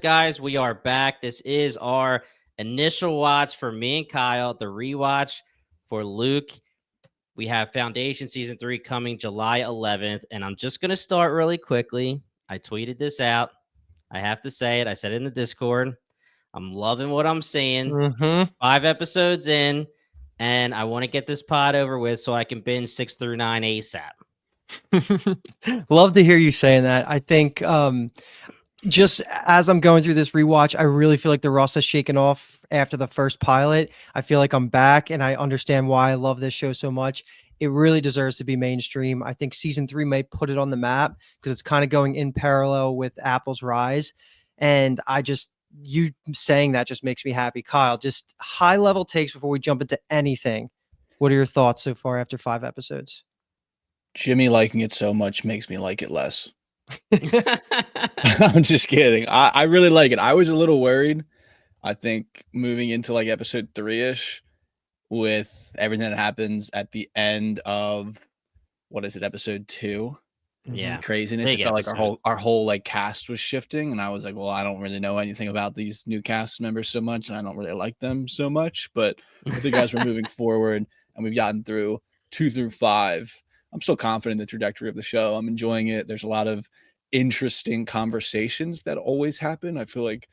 Guys? We are back. This is our initial watch for me and Kyle, the rewatch for Luke. We have Foundation Season 3 coming July 11th, and I'm just going to start really quickly. I tweeted this out. I have to say it. I said it in the Discord. I'm loving what I'm seeing. Mm-hmm. 5 episodes in, and I want to get this pod over with so I can binge 6 through 9 ASAP. Love to hear you saying that. I think just as I'm going through this rewatch, I really feel like the rust has shaken off after the first pilot. I feel like I'm back and I understand why I love this show so much. It really deserves to be mainstream. I think season 3 may put it on the map because it's kind of going in parallel with Apple's rise. And you saying that just makes me happy. Kyle, just high level takes before we jump into anything. What are your thoughts so far after 5 episodes? Jimmy liking it so much makes me like it less. I'm just kidding. I really like it. I was a little worried. I think moving into like episode 3-ish with everything that happens at the end of what is it, episode 2? Yeah. Craziness. Big It felt episode. like our whole like cast was shifting, and I was like, well, I don't really know anything about these new cast members so much, and I don't really like them so much. But I think as we're moving forward and we've gotten through 2 through 5, I'm still confident in the trajectory of the show. I'm enjoying it. There's a lot of interesting conversations that always happen. I feel like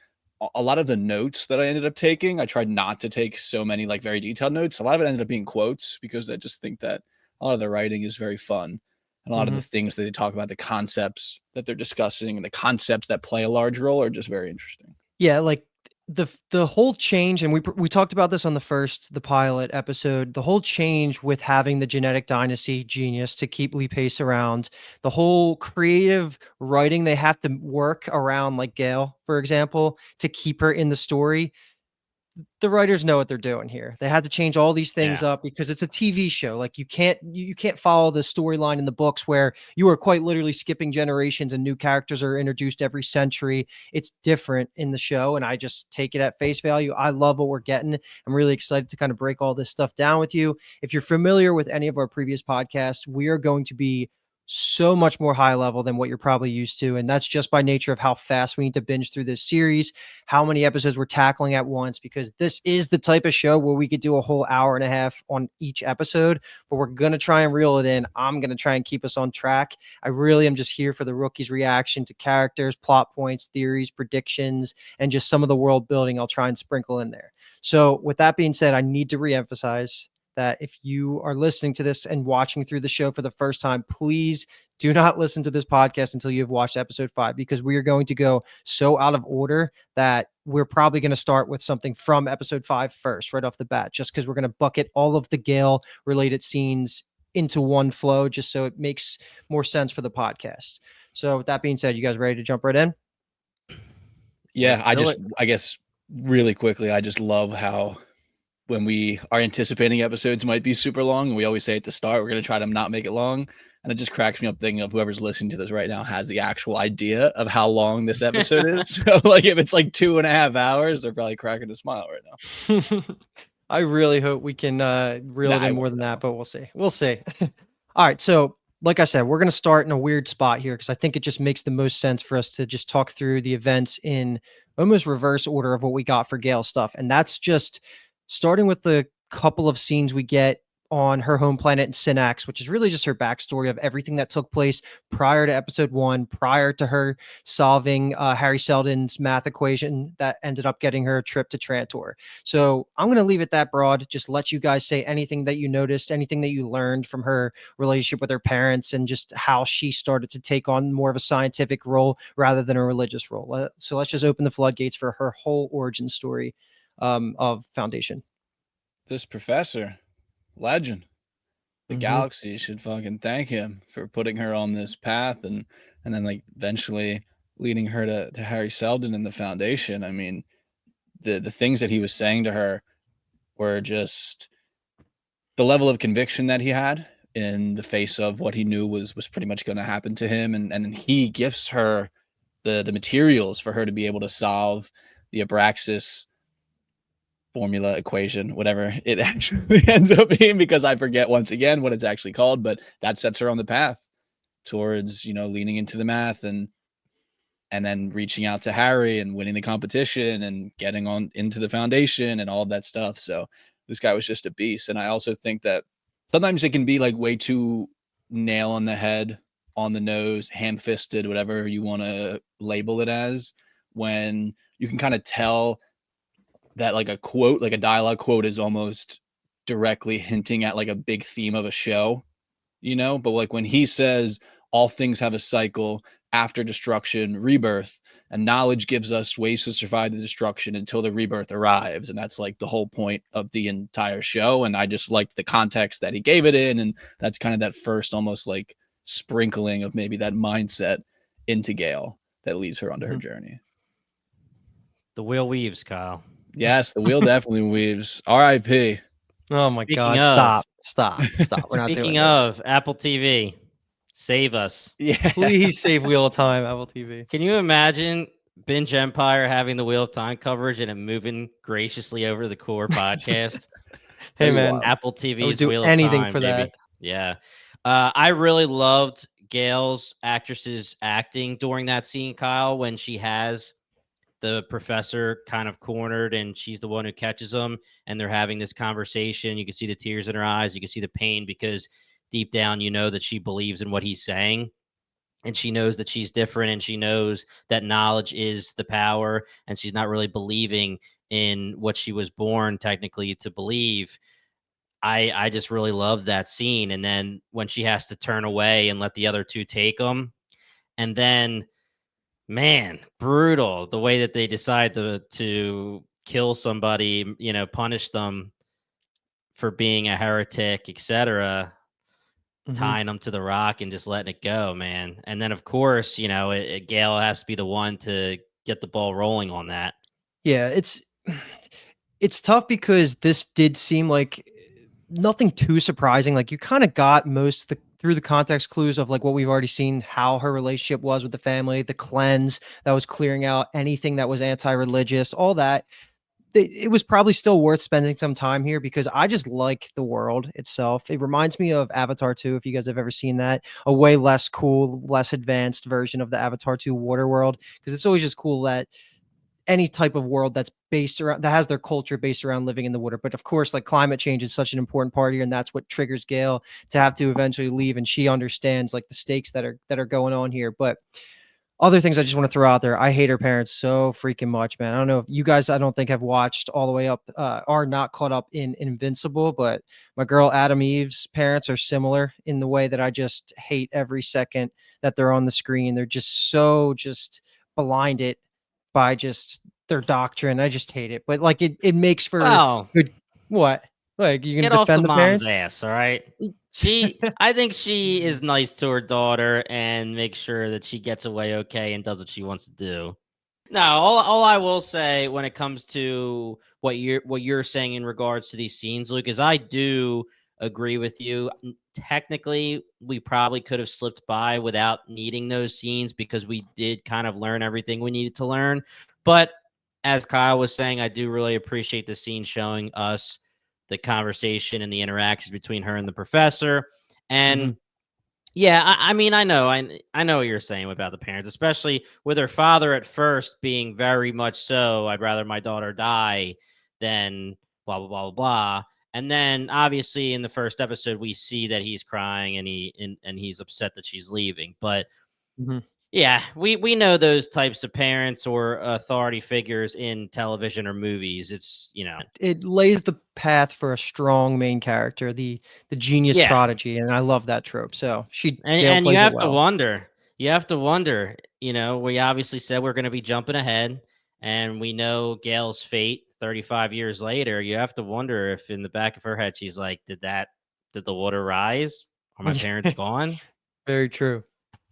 a lot of the notes that I ended up taking, I tried not to take so many like very detailed notes. A lot of it ended up being quotes because I just think that a lot of the writing is very fun. And a lot of the things that they talk about, the concepts that they're discussing and the concepts that play a large role are just very interesting. Yeah, like the whole change, and we talked about this on the pilot episode. The whole change with having the genetic dynasty genius to keep Lee Pace around, the whole creative writing they have to work around, like Gail, for example, to keep her in the story. The writers know what they're doing here. They had to change all these things Yeah. up because it's a TV show. Like you can't follow the storyline in the books where you are quite literally skipping generations and new characters are introduced every century. It's different in the show, and I just take it at face value. I love what we're getting. I'm really excited to kind of break all this stuff down with you. If you're familiar with any of our previous podcasts, we are going to be so much more high level than what you're probably used to. And that's just by nature of how fast we need to binge through this series, how many episodes we're tackling at once, because this is the type of show where we could do a whole hour and a half on each episode, but we're going to try and reel it in. I'm going to try and keep us on track. I really am just here for the rookies' reaction to characters, plot points, theories, predictions, and just some of the world building I'll try and sprinkle in there. So with that being said, I need to reemphasize that if you are listening to this and watching through the show for the first time, please do not listen to this podcast until you've watched episode 5, because we are going to go so out of order that we're probably going to start with something from episode 5 first, right off the bat, just because we're going to bucket all of the Gale related scenes into one flow, just so it makes more sense for the podcast. So with that being said, you guys ready to jump right in? Yeah, I guess really quickly, I just love how when we are anticipating episodes might be super long, and we always say at the start, we're going to try to not make it long. And it just cracks me up thinking of whoever's listening to this right now has the actual idea of how long this episode is. So, like, if it's like 2.5 hours, they're probably cracking a smile right now. I really hope we can reel it in more than that, but we'll see. We'll see. All right. So, like I said, we're going to start in a weird spot here because I think it just makes the most sense for us to just talk through the events in almost reverse order of what we got for Gale stuff. And that's just starting with the couple of scenes we get on her home planet in Synax, which is really just her backstory of everything that took place prior to episode 1, prior to her solving Harry Seldon's math equation that ended up getting her a trip to Trantor. So I'm going to leave it that broad, just let you guys say anything that you noticed, anything that you learned from her relationship with her parents, and just how she started to take on more of a scientific role rather than a religious role. So let's just open the floodgates for her whole origin story of Foundation. This professor, legend. The galaxy should fucking thank him for putting her on this path and then like eventually leading her to Harry Seldon in the Foundation. I mean, the things that he was saying to her were just the level of conviction that he had in the face of what he knew was pretty much going to happen to him. And then he gifts her the materials for her to be able to solve the Abraxas formula, equation, whatever it actually ends up being, because I forget once again what it's actually called, but that sets her on the path towards, leaning into the math and and then reaching out to Harry and winning the competition and getting on into the foundation and all of that stuff. So this guy was just a beast. And I also think that sometimes it can be like way too nail on the head, on the nose, ham-fisted, whatever you want to label it as, when you can kind of tell that like a quote, like a dialogue quote is almost directly hinting at like a big theme of a show, but like when he says all things have a cycle, after destruction, rebirth, and knowledge gives us ways to survive the destruction until the rebirth arrives. And that's like the whole point of the entire show. And I just liked the context that he gave it in. And that's kind of that first almost like sprinkling of maybe that mindset into Gale that leads her onto her journey. The wheel weaves, Kyle. Yes, the wheel definitely weaves. R.I.P. Oh my Speaking God. of- Stop. We're not doing Speaking this. of Apple TV, save us. Yeah. Please save Wheel of Time, Apple TV. Can you imagine Binge Empire having the Wheel of Time coverage and it moving graciously over the core podcast? Hey, That'd be man. wild. Apple I would TV's do Wheel anything of Time, for baby. that. Yeah. I really loved Gail's actress's acting during that scene, Kyle, when she has the professor kind of cornered and she's the one who catches him and they're having this conversation. You can see the tears in her eyes. You can see the pain because deep down, you know that she believes in what he's saying and she knows that she's different and she knows that knowledge is the power and she's not really believing in what she was born technically to believe. I just really love that scene. And then when she has to turn away and let the other two take them, and then man, brutal the way that they decide to kill somebody, punish them for being a heretic, etc., tying them to the rock and just letting it go, man. And then of course, Gale has to be the one to get the ball rolling on that. Yeah, it's tough because this did seem like nothing too surprising. Like you kind of got most through the context clues of like what we've already seen, how her relationship was with the family, the cleanse that was clearing out anything that was anti-religious, all that. It was probably still worth spending some time here because I just like the world itself. It reminds me of Avatar 2, if you guys have ever seen that, a way less cool, less advanced version of the Avatar 2 water world. Because it's always just cool that any type of world that's based around that has their culture based around living in the water. But of course, like climate change is such an important part here, and that's what triggers Gale to have to eventually leave. And she understands like the stakes that are going on here. But other things I just want to throw out there. I hate her parents so freaking much, man. I don't know if you guys, I don't think have watched all the way up, are not caught up in Invincible, but my girl Adam Eve's parents are similar in the way that I just hate every second that they're on the screen. They're just blinded by just their doctrine. I just hate it. But like it makes for Wow. good. What? Like you Get gonna off the defend the mom's parents? ass, all right? I think she is nice to her daughter and makes sure that she gets away okay and does what she wants to do. No, all I will say when it comes to what you're saying in regards to these scenes, Luke, is I do agree with you. Technically, we probably could have slipped by without needing those scenes because we did kind of learn everything we needed to learn. But as Kyle was saying, I do really appreciate the scene showing us the conversation and the interactions between her and the professor. And yeah, I mean, I know what you're saying about the parents, especially with her father at first being very much so, I'd rather my daughter die than blah blah blah blah blah. And then obviously in the first episode we see that he's crying and he's upset that she's leaving. But yeah, we know those types of parents or authority figures in television or movies. It's, It lays the path for a strong main character, the genius yeah. prodigy, and I love that trope. So Gale And plays it well. you have to wonder, we obviously said we're going to be jumping ahead and we know Gail's fate 35 years later. You have to wonder if in the back of her head, she's like, did the water rise? Are my parents gone? Very true.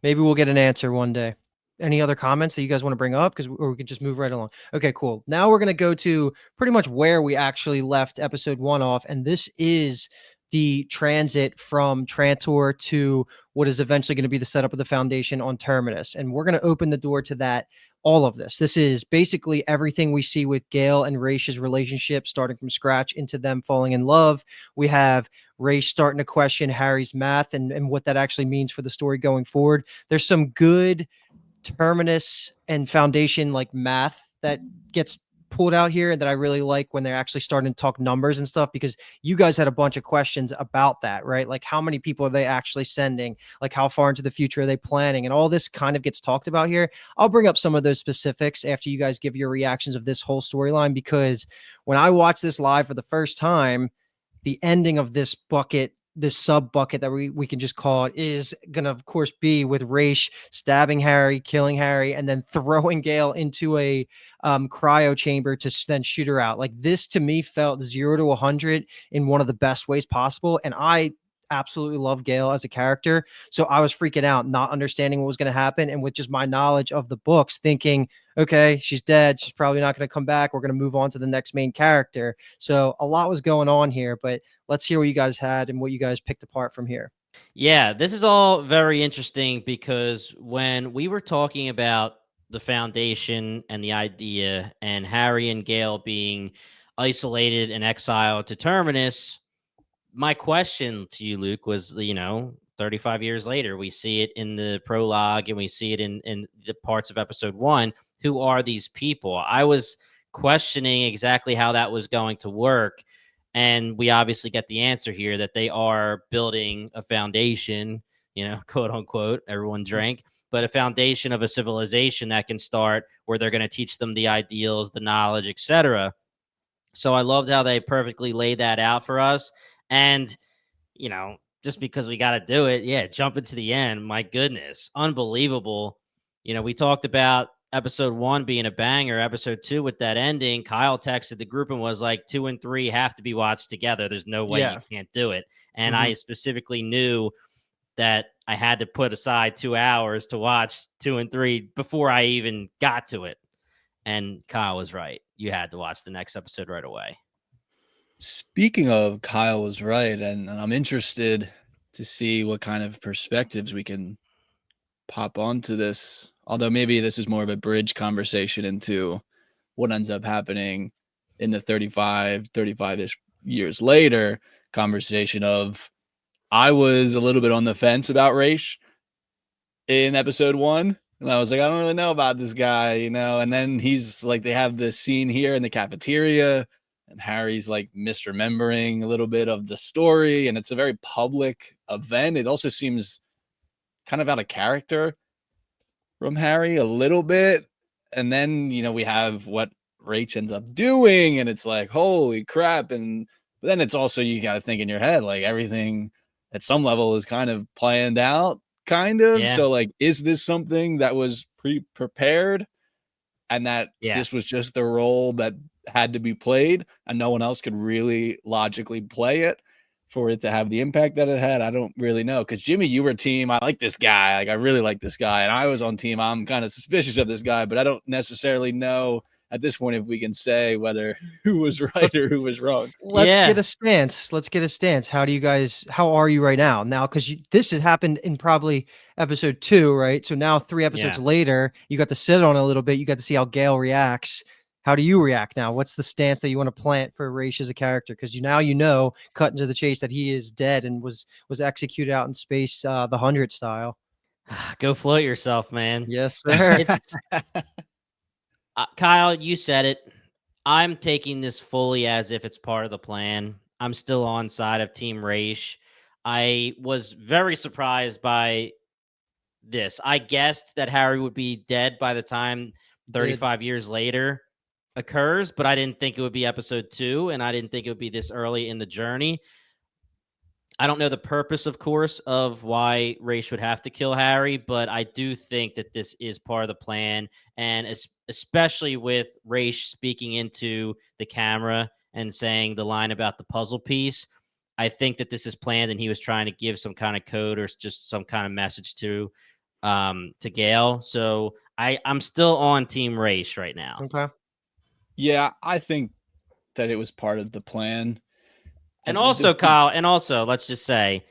Maybe we'll get an answer one day. Any other comments that you guys want to bring up? Or we could just move right along. Okay, cool. Now we're going to go to pretty much where we actually left episode 1 off. And this is the transit from Trantor to what is eventually going to be the setup of the Foundation on Terminus. And we're going to open the door to that. All of this. This is basically everything we see with Gale and Raish's relationship, starting from scratch into them falling in love. We have Raish starting to question Harry's math and what that actually means for the story going forward. There's some good terminus and foundation like math that gets pulled out here that I really like when they're actually starting to talk numbers and stuff, because you guys had a bunch of questions about that, right? Like how many people are they actually sending? Like how far into the future are they planning? And all this kind of gets talked about here. I'll bring up some of those specifics after you guys give your reactions of this whole storyline, because when I watched this live for the first time, the ending of this bucket, this sub bucket that we can just call it, is going to, of course, be with Raish stabbing Harry, killing Harry, and then throwing Gale into a cryo chamber to then shoot her out. Like this to me felt 0 to 100 in one of the best ways possible. And I absolutely love Gale as a character. So I was freaking out, not understanding what was going to happen. And with just my knowledge of the books, thinking, okay, she's dead. She's probably not going to come back. We're going to move on to the next main character. So a lot was going on here, but let's hear what you guys had and what you guys picked apart from here. Yeah, this is all very interesting because when we were talking about the foundation and the idea and Harry and Gale being isolated and exiled to Terminus, my question to you, Luke, was, 35 years later, we see it in the prologue and we see it in the parts of episode 1. Who are these people? I was questioning exactly how that was going to work. And we obviously get the answer here that they are building a foundation, quote unquote, everyone drank, but a foundation of a civilization that can start where they're going to teach them the ideals, the knowledge, etc. So I loved how they perfectly laid that out for us. And just because we got to do it, yeah, jump into the end. My goodness, unbelievable. We talked about episode 1 being a banger, episode 2 with that ending. Kyle texted the group and was like, 2 and 3 have to be watched together. There's no way you can't do it. And I specifically knew that I had to put aside 2 hours to watch 2 and 3 before I even got to it. And Kyle was right. You had to watch the next episode right away. Speaking of, Kyle was right, and I'm interested to see what kind of perspectives we can pop onto this. Although maybe this is more of a bridge conversation into what ends up happening in the 35-ish years later conversation of, I was a little bit on the fence about Raish in episode 1. And I was like, I don't really know about this guy, and then he's like, they have this scene here in the cafeteria and Harry's like misremembering a little bit of the story. And it's a very public event. It also seems kind of out of character from Harry a little bit. And then, we have what Rach ends up doing. And it's like, holy crap. And then it's also, you got to think in your head, like everything at some level is kind of planned out. Kind of. Yeah. So like, is this something that was prepared and that this was just the role that had to be played and no one else could really logically play it for it to have the impact that it had? I don't really know. Because Jimmy, you were team, I like this guy. Like, I really like this guy. And I was on team, I'm kind of suspicious of this guy, but I don't necessarily know at this point if we can say whether who was right or who was wrong. Let's get a stance. How are you right now? Now, because this has happened in probably episode 2, right? So now 3 episodes later, you got to sit on it a little bit. You got to see how Gale reacts. How do you react now? What's the stance that you want to plant for Raish as a character? Because cut into the chase, that he is dead and was executed out in space, the 100 style. Go float yourself, man. Yes, sir. Kyle, you said it. I'm taking this fully as if it's part of the plan. I'm still on side of Team Raish. I was very surprised by this. I guessed that Harry would be dead by the time 35 years later occurs, but I didn't think it would be episode 2, and I didn't think it would be this early in the journey. I don't know the purpose, of course, of why Raish would have to kill Harry, but I do think that this is part of the plan, and especially with Raish speaking into the camera and saying the line about the puzzle piece, I think that this is planned, and he was trying to give some kind of code or just some kind of message to Gale. So I'm still on Team Raish right now. Okay. Yeah, I think that it was part of the plan. And also, Kyle, let's just say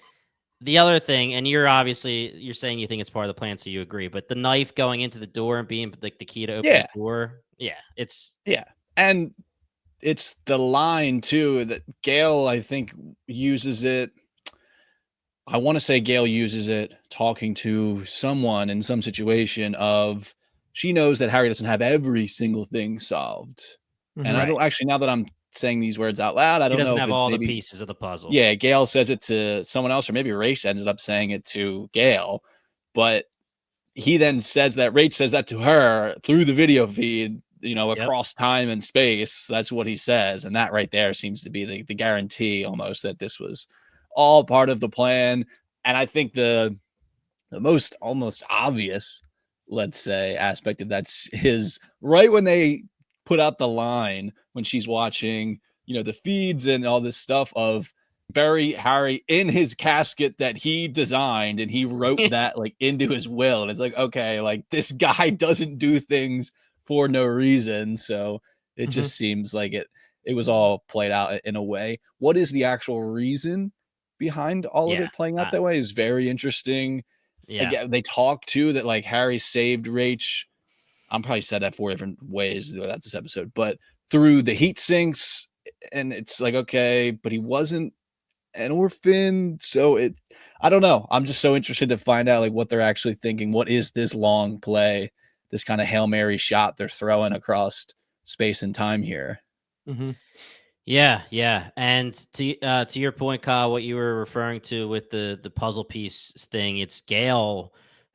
the other thing, and you're saying you think it's part of the plan, so you agree, but the knife going into the door and being like the key to open the door. Yeah, and it's the line too that Gale, I think, uses it I want to say Gail uses it talking to someone in some situation of she knows that Harry doesn't have every single thing solved. And I Right. don't actually, now that I'm saying these words out loud, I He don't know doesn't if have it's all the maybe, pieces of the puzzle. yeah, Gail says it to someone else, or maybe Rach ended up saying it to Gail, but he then says that Rach says that to her through the video feed, Yep. across time and space. That's what he says. And that right there seems to be the guarantee almost that this was all part of the plan. And I think the most almost obvious, let's say, aspect of that's his right when they put out the line when she's watching, the feeds and all this stuff of bury Harry in his casket that he designed and he wrote that like into his will. And it's like, okay, like this guy doesn't do things for no reason. So it Mhm. just seems like it was all played out in a way. What is the actual reason behind all of Yeah. it playing out that way is very interesting. Yeah. Again, they talk too that like Harry saved Rach. I'm probably said that 4 different ways. That's this episode, but through the heat sinks, and it's like okay, but he wasn't an orphan, so I don't know. I'm just so interested to find out like what they're actually thinking. What is this long play? This kind of Hail Mary shot they're throwing across space and time here. Mhm. Yeah, yeah, and to your point, Kyle, what you were referring to with the puzzle piece thing, it's Gail.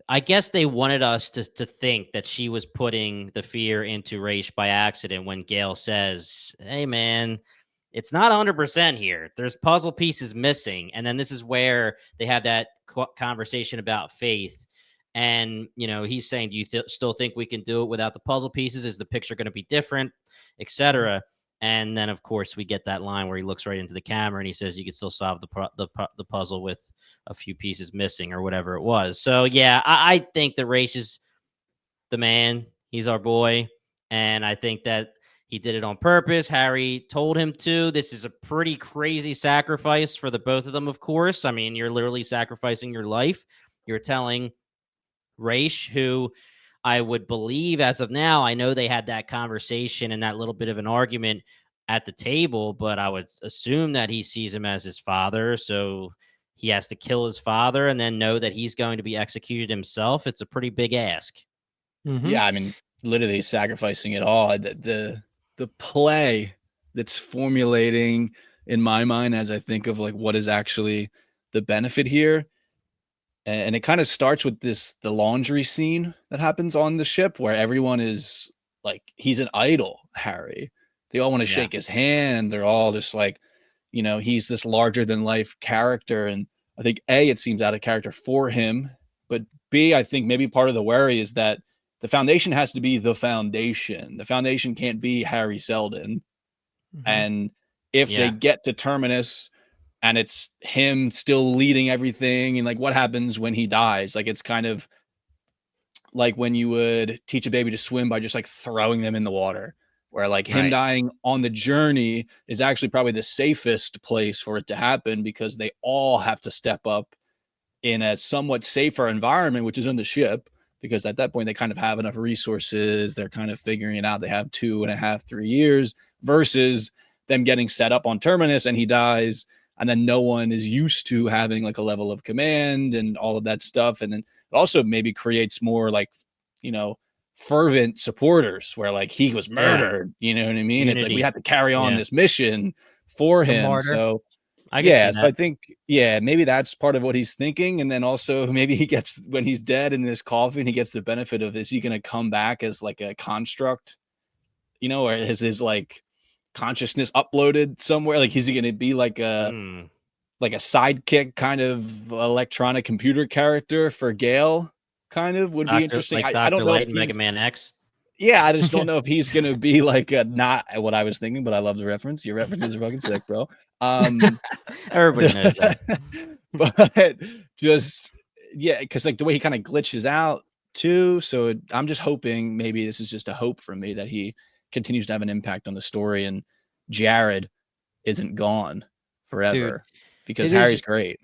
I guess they wanted us to think that she was putting the fear into Raish by accident when Gail says, "Hey, man, it's not 100% here. There's puzzle pieces missing," and then this is where they have that conversation about faith. And he's saying, "Do you still think we can do it without the puzzle pieces? Is the picture going to be different, etc.?" And then, of course, we get that line where he looks right into the camera and he says, "You could still solve the puzzle with a few pieces missing," or whatever it was. So yeah, I think that Raish is the man. He's our boy, and I think that he did it on purpose. Harry told him to. This is a pretty crazy sacrifice for the both of them. Of course, I mean, you're literally sacrificing your life. You're telling Raish, who I would believe as of now, I know they had that conversation and that little bit of an argument at the table, but I would assume that he sees him as his father. So he has to kill his father and then know that he's going to be executed himself. It's a pretty big ask. Mhm. Yeah, I mean, literally sacrificing it all. The play that's formulating in my mind as I think of like what is actually the benefit here. And it kind of starts with the laundry scene that happens on the ship where everyone is like he's an idol, Harry. They all want to Yeah. shake his hand. They're all just like, he's this larger than life character. And I think A, it seems out of character for him. But B, I think maybe part of the worry is that the foundation has to be the foundation. The foundation can't be Harry Seldon. Mhm. And if they Yeah. get to Terminus and it's him still leading everything, and like what happens when he dies, like it's kind of like when you would teach a baby to swim by just like throwing them in the water, where like him Right. dying on the journey is actually probably the safest place for it to happen because they all have to step up in a somewhat safer environment, which is on the ship, because at that point they kind of have enough resources. They're kind of figuring it out. They have 2.5, 3 years versus them getting set up on Terminus and he dies. And then no one is used to having like a level of command and all of that stuff. And then it also maybe creates more like, you know, fervent supporters where like he was Yeah. murdered. You know what I mean? It's like we Unity. have to carry on Yeah. this mission for The him. martyr. So I could see yeah, so I that. think, yeah, maybe that's part of what he's thinking. And then also maybe he gets, when he's dead in his coffin, he gets the benefit of, is he going to come back as like a construct, or is his like consciousness uploaded somewhere? Like, is he going to be Mm. like a sidekick kind of electronic computer character for Gale? Kind of would be interesting. I Dr. don't know if Light and Mega he's, Man X. yeah, I just don't know if he's going to be like a, not what I was thinking, but I love the reference. Your references are fucking sick, bro. Everybody knows that. But just yeah, because like the way he kind of glitches out too. So I'm just hoping maybe this is just a hope from me that he continues to have an impact on the story and Jared isn't gone Dude, forever because it is Harry's great.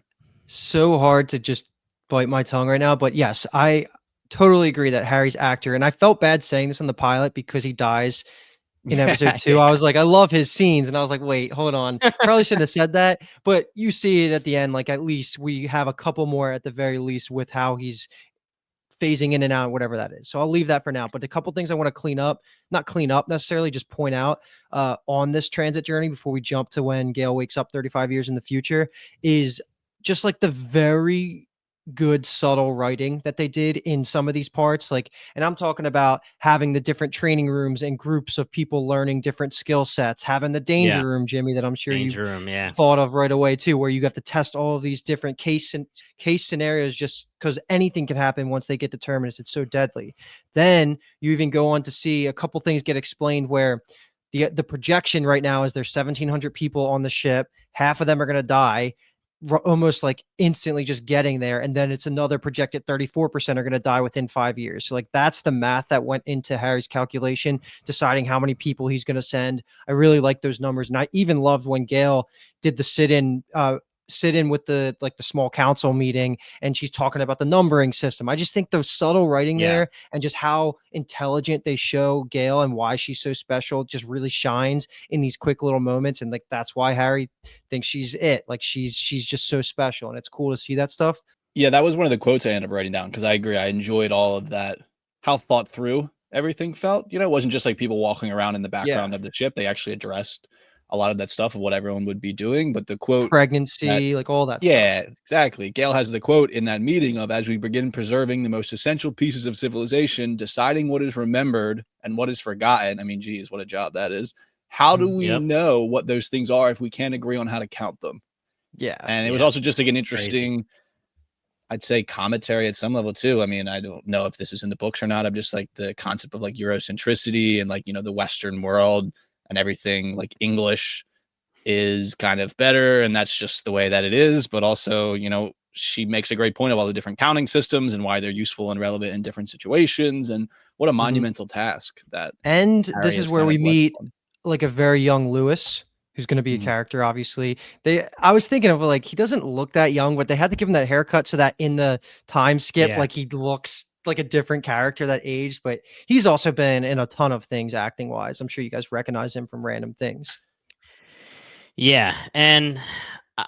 so hard to just bite my tongue right now, but yes, I totally agree that Harry's actor, and I felt bad saying this on the pilot because he dies in episode 2. Yeah. I was like, I love his scenes, and I was like, wait, hold on. Probably shouldn't have said that, but you see it at the end. Like, at least we have a couple more at the very least with how he's phasing in and out, whatever that is. So I'll leave that for now. But a couple things I want to clean up, not clean up necessarily, just point out on this transit journey before we jump to when Gale wakes up 35 years in the future is just like the very good subtle writing that they did in some of these parts. Like, and I'm talking about having the different training rooms and groups of people learning different skill sets, having the Yeah. danger room, Jimmy, that I'm sure you Danger room. Yeah. thought of right away too, where you have to test all of these different case scenarios just because anything can happen once they get to terminus. It's so deadly. Then you even go on to see a couple things get explained where the projection right now is there's 1,700 people on the ship. Half of them are going to die almost like instantly just getting there. And then it's another projected 34% are going to die within 5 years. So like that's the math that went into Harry's calculation, deciding how many people he's going to send. I really like those numbers. And I even loved when Gail did the sit in with the like the small council meeting and she's talking about the numbering system. I just think those subtle writing Yeah. there and just how intelligent they show Gail and why she's so special just really shines in these quick little moments. And like that's why Harry thinks she's it. Like she's just so special, and it's cool to see that stuff. Yeah, that was one of the quotes I ended up writing down because I agree. I enjoyed all of that, how thought through everything felt. You know, it wasn't just like people walking around in the background Yeah. of the ship. They actually addressed a lot of that stuff of what everyone would be doing. But the quote that, Pregnancy, like all that stuff. yeah, exactly. Gail has the quote in that meeting of as we begin preserving the most essential pieces of civilization, deciding what is remembered and what is forgotten. I mean, geez, what a job that is. How do we Yep. know what those things are if we can't agree on how to count them? Yeah. And it was Yeah. also just like an Crazy. interesting, I'd say, commentary at some level too. I mean, I don't know if this is in the books or not. I'm just like the concept of like Eurocentricity and like, you know, the Western world and everything like English is kind of better. And that's just the way that it is. But also, you know, she makes a great point of all the different counting systems and why they're useful and relevant in different situations. And what a monumental task that And Harry this is is where kind we of left meet on. like a very young Lewis, who's going to be a Mhm. character. Obviously, I was thinking of like he doesn't look that young, but they had to give him that haircut so that in the time skip, Yeah. like he looks like a different character that aged. But he's also been in a ton of things acting wise. I'm sure you guys recognize him from random things. Yeah. And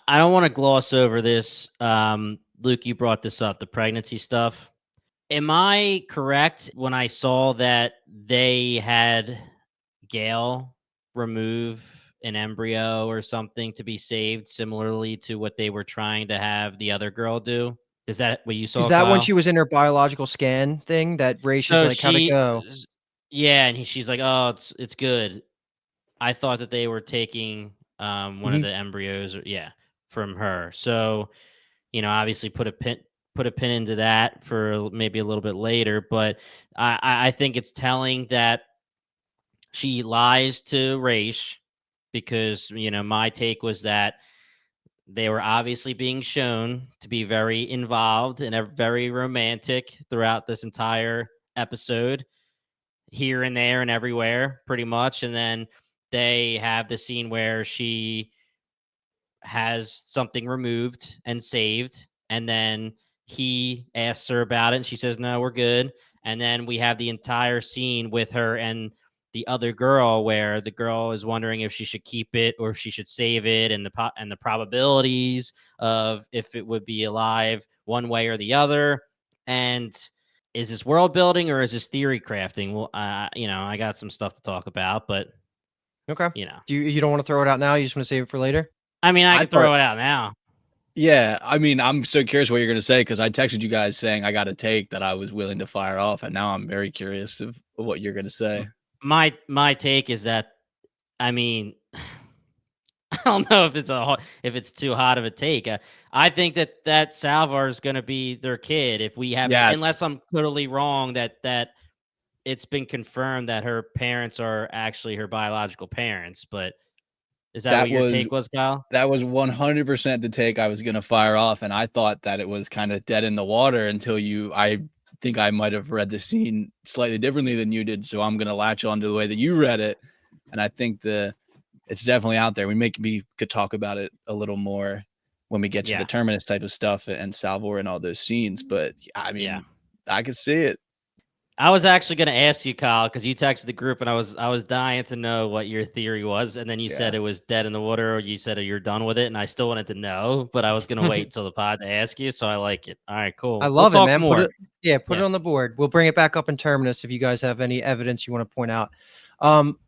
I don't want to gloss over this. Luke, you brought this up, the pregnancy stuff. Am I correct when I saw that they had Gail remove an embryo or something to be saved, similarly to what they were trying to have the other girl do? Is that what you Is saw, that when Kyle? she was in her biological scan thing that Raish is So like, how'd it go? yeah, and she's like, "Oh, it's good." I thought that they were taking one of Mhm. the embryos, yeah, from her. So obviously put a pin into that for maybe a little bit later. But I think it's telling that she lies to Raish because my take was that they were obviously being shown to be very involved and very romantic throughout this entire episode, here and there and everywhere, pretty much. And then they have the scene where she has something removed and saved, and then he asks her about it and she says no, we're good. And then we have the entire scene with her and the other girl where the girl is wondering if she should keep it or if she should save it, and the probabilities of if it would be alive one way or the other. And is this world building or is this theory crafting? Well, I got some stuff to talk about, but Okay. you know You don't want to throw it out now? You just want to save it for later? I mean, I I could thought, throw it out now. yeah, I mean, I'm so curious what you're going to say because I texted you guys saying I got a take that I was willing to fire off. And now I'm very curious of what you're going to say. My take is that, I mean, I don't know if if it's too hot of a take. I think that Salvar is going to be their kid if we haven't, Yes, unless I'm totally wrong that it's been confirmed that her parents are actually her biological parents. But is that what that your was take was, Kyle? that was 100% the take I was gonna fire off, and I thought that it was kinda dead in the water until I think I might have read the scene slightly differently than you did, so I'm gonna latch on to the way that you read it, and I think it's definitely out there. We could talk about it a little more when we get to the Yeah, terminus type of stuff and Salvor and all those scenes, but, I yeah. mean, I could see it. I was actually going to ask you, Kyle, because you texted the group, and I was dying to know what your theory was, and then you said Yeah. it was dead in the water, or you said you're done with it, and I still wanted to know, but I was going to wait till the pod to ask you, so I like it. All right, I cool. We'll love it, talk man. Put more. it, yeah, put it Yeah. on the board. We'll bring it back up in Terminus if you guys have any evidence you want to point out.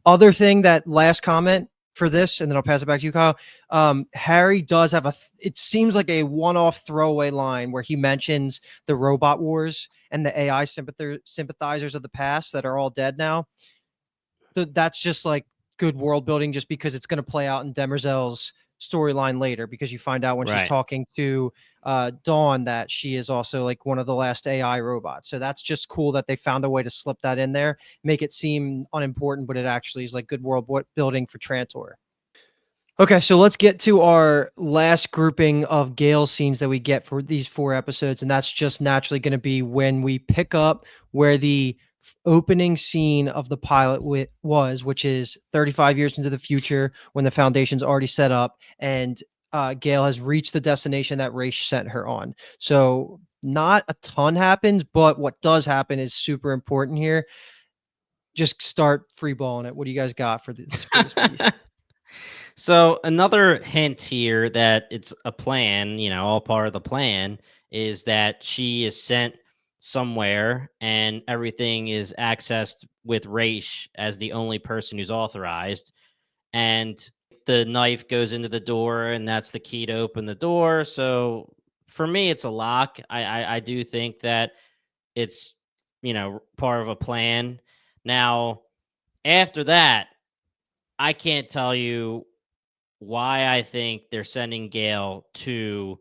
Other thing, that last comment for this, and then I'll pass it back to you, Kyle. Harry does have it seems like a one-off throwaway line where he mentions the robot wars and the AI sympathizers of the past that are all dead now. That's just like good world building, just because it's going to play out in Demerzel's storyline later, because you find out when she's Right. talking to Dawn that she is also like one of the last AI robots. So that's just cool that they found a way to slip that in there, make it seem unimportant, but it actually is like good world building for Trantor. Okay, so let's get to our last grouping of Gale scenes that we get for these 4 episodes, and that's just naturally going to be when we pick up where the opening scene of the pilot was, which is 35 years into the future when the foundation's already set up, and Gale has reached the destination that Raish sent her on. So not a ton happens, but what does happen is super important here. Just start freeballing it. What do you guys got for this piece? So another hint here that it's a plan, all part of the plan, is that she is sent somewhere and everything is accessed with Raish as the only person who's authorized. And the knife goes into the door, and that's the key to open the door. So for me, it's a lock. I do think that it's, part of a plan. Now, after that, I can't tell you why I think they're sending Gale to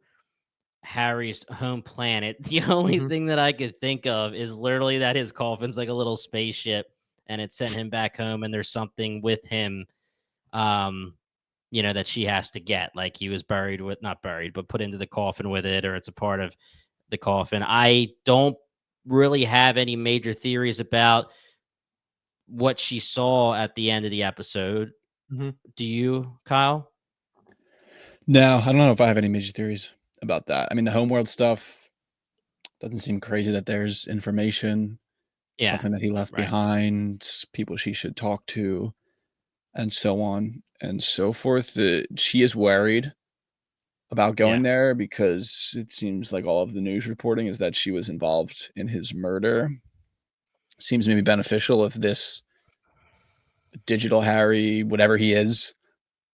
Harry's home planet. The only Mhm. thing that I could think of is literally that his coffin's like a little spaceship and it sent him back home, and there's something with him um that she has to get, like he was buried with, not buried, but put into the coffin with it, or it's a part of the coffin. I don't really have any major theories about what she saw at the end of the episode. Mhm. Do you, Kyle? No, I don't know if I have any major theories about that. I mean, the homeworld stuff doesn't seem crazy that there's information, Yeah, something that he left right. behind, people she should talk to, and so on and so forth. She is worried about Yeah. going there because it seems like all of the news reporting is that she was involved in his murder. Seems maybe beneficial if this digital Harry, whatever he is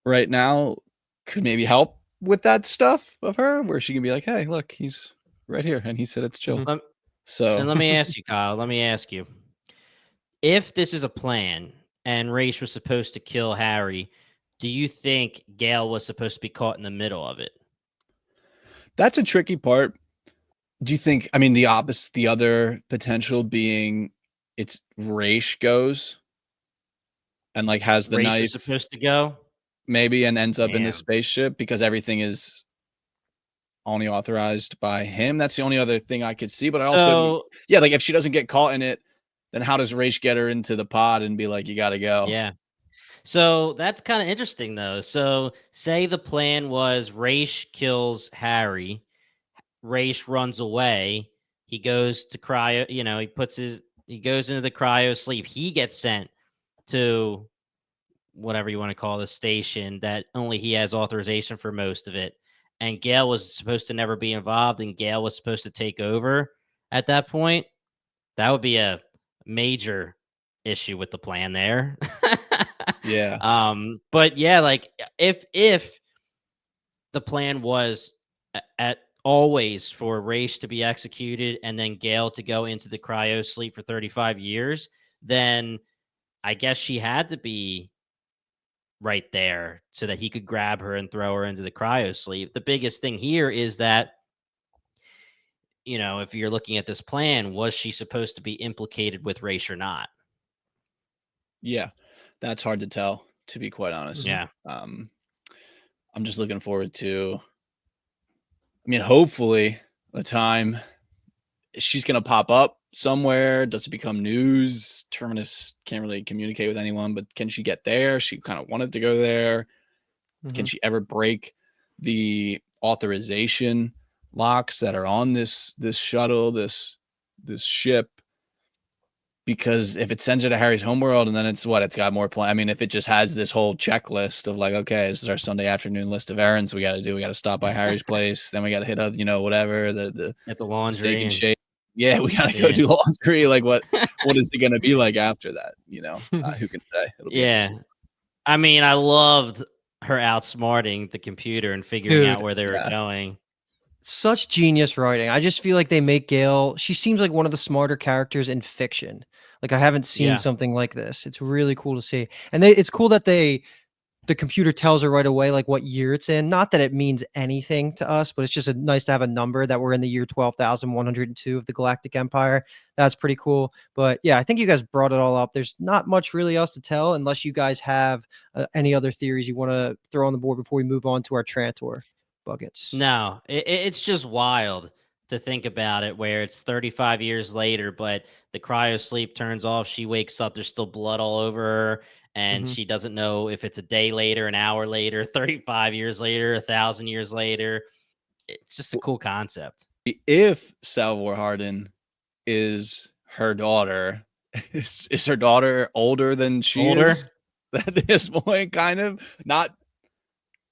right now, could maybe help with that stuff of her, where she can be like, "Hey, look, he's right here," and he said it's chill. Mhm. Lem So And let me ask you, Kyle, let me ask you. If this is a plan and Race was supposed to kill Harry, do you think Gale was supposed to be caught in the middle of it? that's a tricky part. Do you think? I mean, the other potential being it's Raish goes and like has the Race was knife supposed to go? maybe and ends up in the Damn. spaceship because everything is only authorized by him. That's the only other thing I could see. But I also, So, yeah, like if she doesn't get caught in it, then how does Raish get her into the pod and be like, you got to go? yeah. So that's kind of interesting, though. So, say the plan was Race kills Harry, Race runs away, he goes to cryo, he goes into the cryo sleep, he gets sent to whatever you want to call the station that only he has authorization for most of it. And Gale was supposed to never be involved, and Gale was supposed to take over at that point. That would be a major issue with the plan there. Yeah. But yeah, like if the plan was at always for Race to be executed and then Gale to go into the cryo sleep for 35 years, then I guess she had to be right there so that he could grab her and throw her into the cryo sleep. The biggest thing here is that, if you're looking at this plan, was she supposed to be implicated with race or not? Yeah. That's hard to tell, to be quite honest. Mhm. Yeah. I'm just looking forward to, I mean, hopefully a time she's going to pop up somewhere. Does it become news? Terminus can't really communicate with anyone, but can she get there? She kind of wanted to go there. Can Mhm. she ever break the authorization locks that are on this shuttle, this ship? because if it sends her to Harry's homeworld and then it's got more plan. I mean, if it just has this whole checklist of like, okay, this is our Sunday afternoon list of errands we got to do. We got to stop by Harry's place, then we got to hit up, whatever At the the steak laundry and and shake. Yeah, we got to go yeah. do laundry. Like, what is it going to be like after that? Who can say? It'll be Yeah. interesting. I mean, I loved her outsmarting the computer and figuring out Dude, where they were Yeah. going. such genius writing. I just feel like they make Gail, she seems like one of the smarter characters in fiction. Like I haven't seen Yeah. something like this. It's really cool to see. And it's cool that the computer tells her right away like what year it's in. Not that it means anything to us, but it's just nice to have a number that we're in the year 12,102 of the Galactic Empire. That's pretty cool. But yeah, I think you guys brought it all up. There's not much really else to tell unless you guys have any other theories you want to throw on the board before we move on to our Trantor buckets. No, it's just wild to think about it where it's 35 years later, but the cryo sleep turns off. She wakes up, there's still blood all over her, and Mhm. she doesn't know if it's a day later, an hour later, 35 years later, 1,000 years later. It's just a cool concept. If Salvor Hardin is her daughter, is her daughter older than she is Older. at this point? Kind of not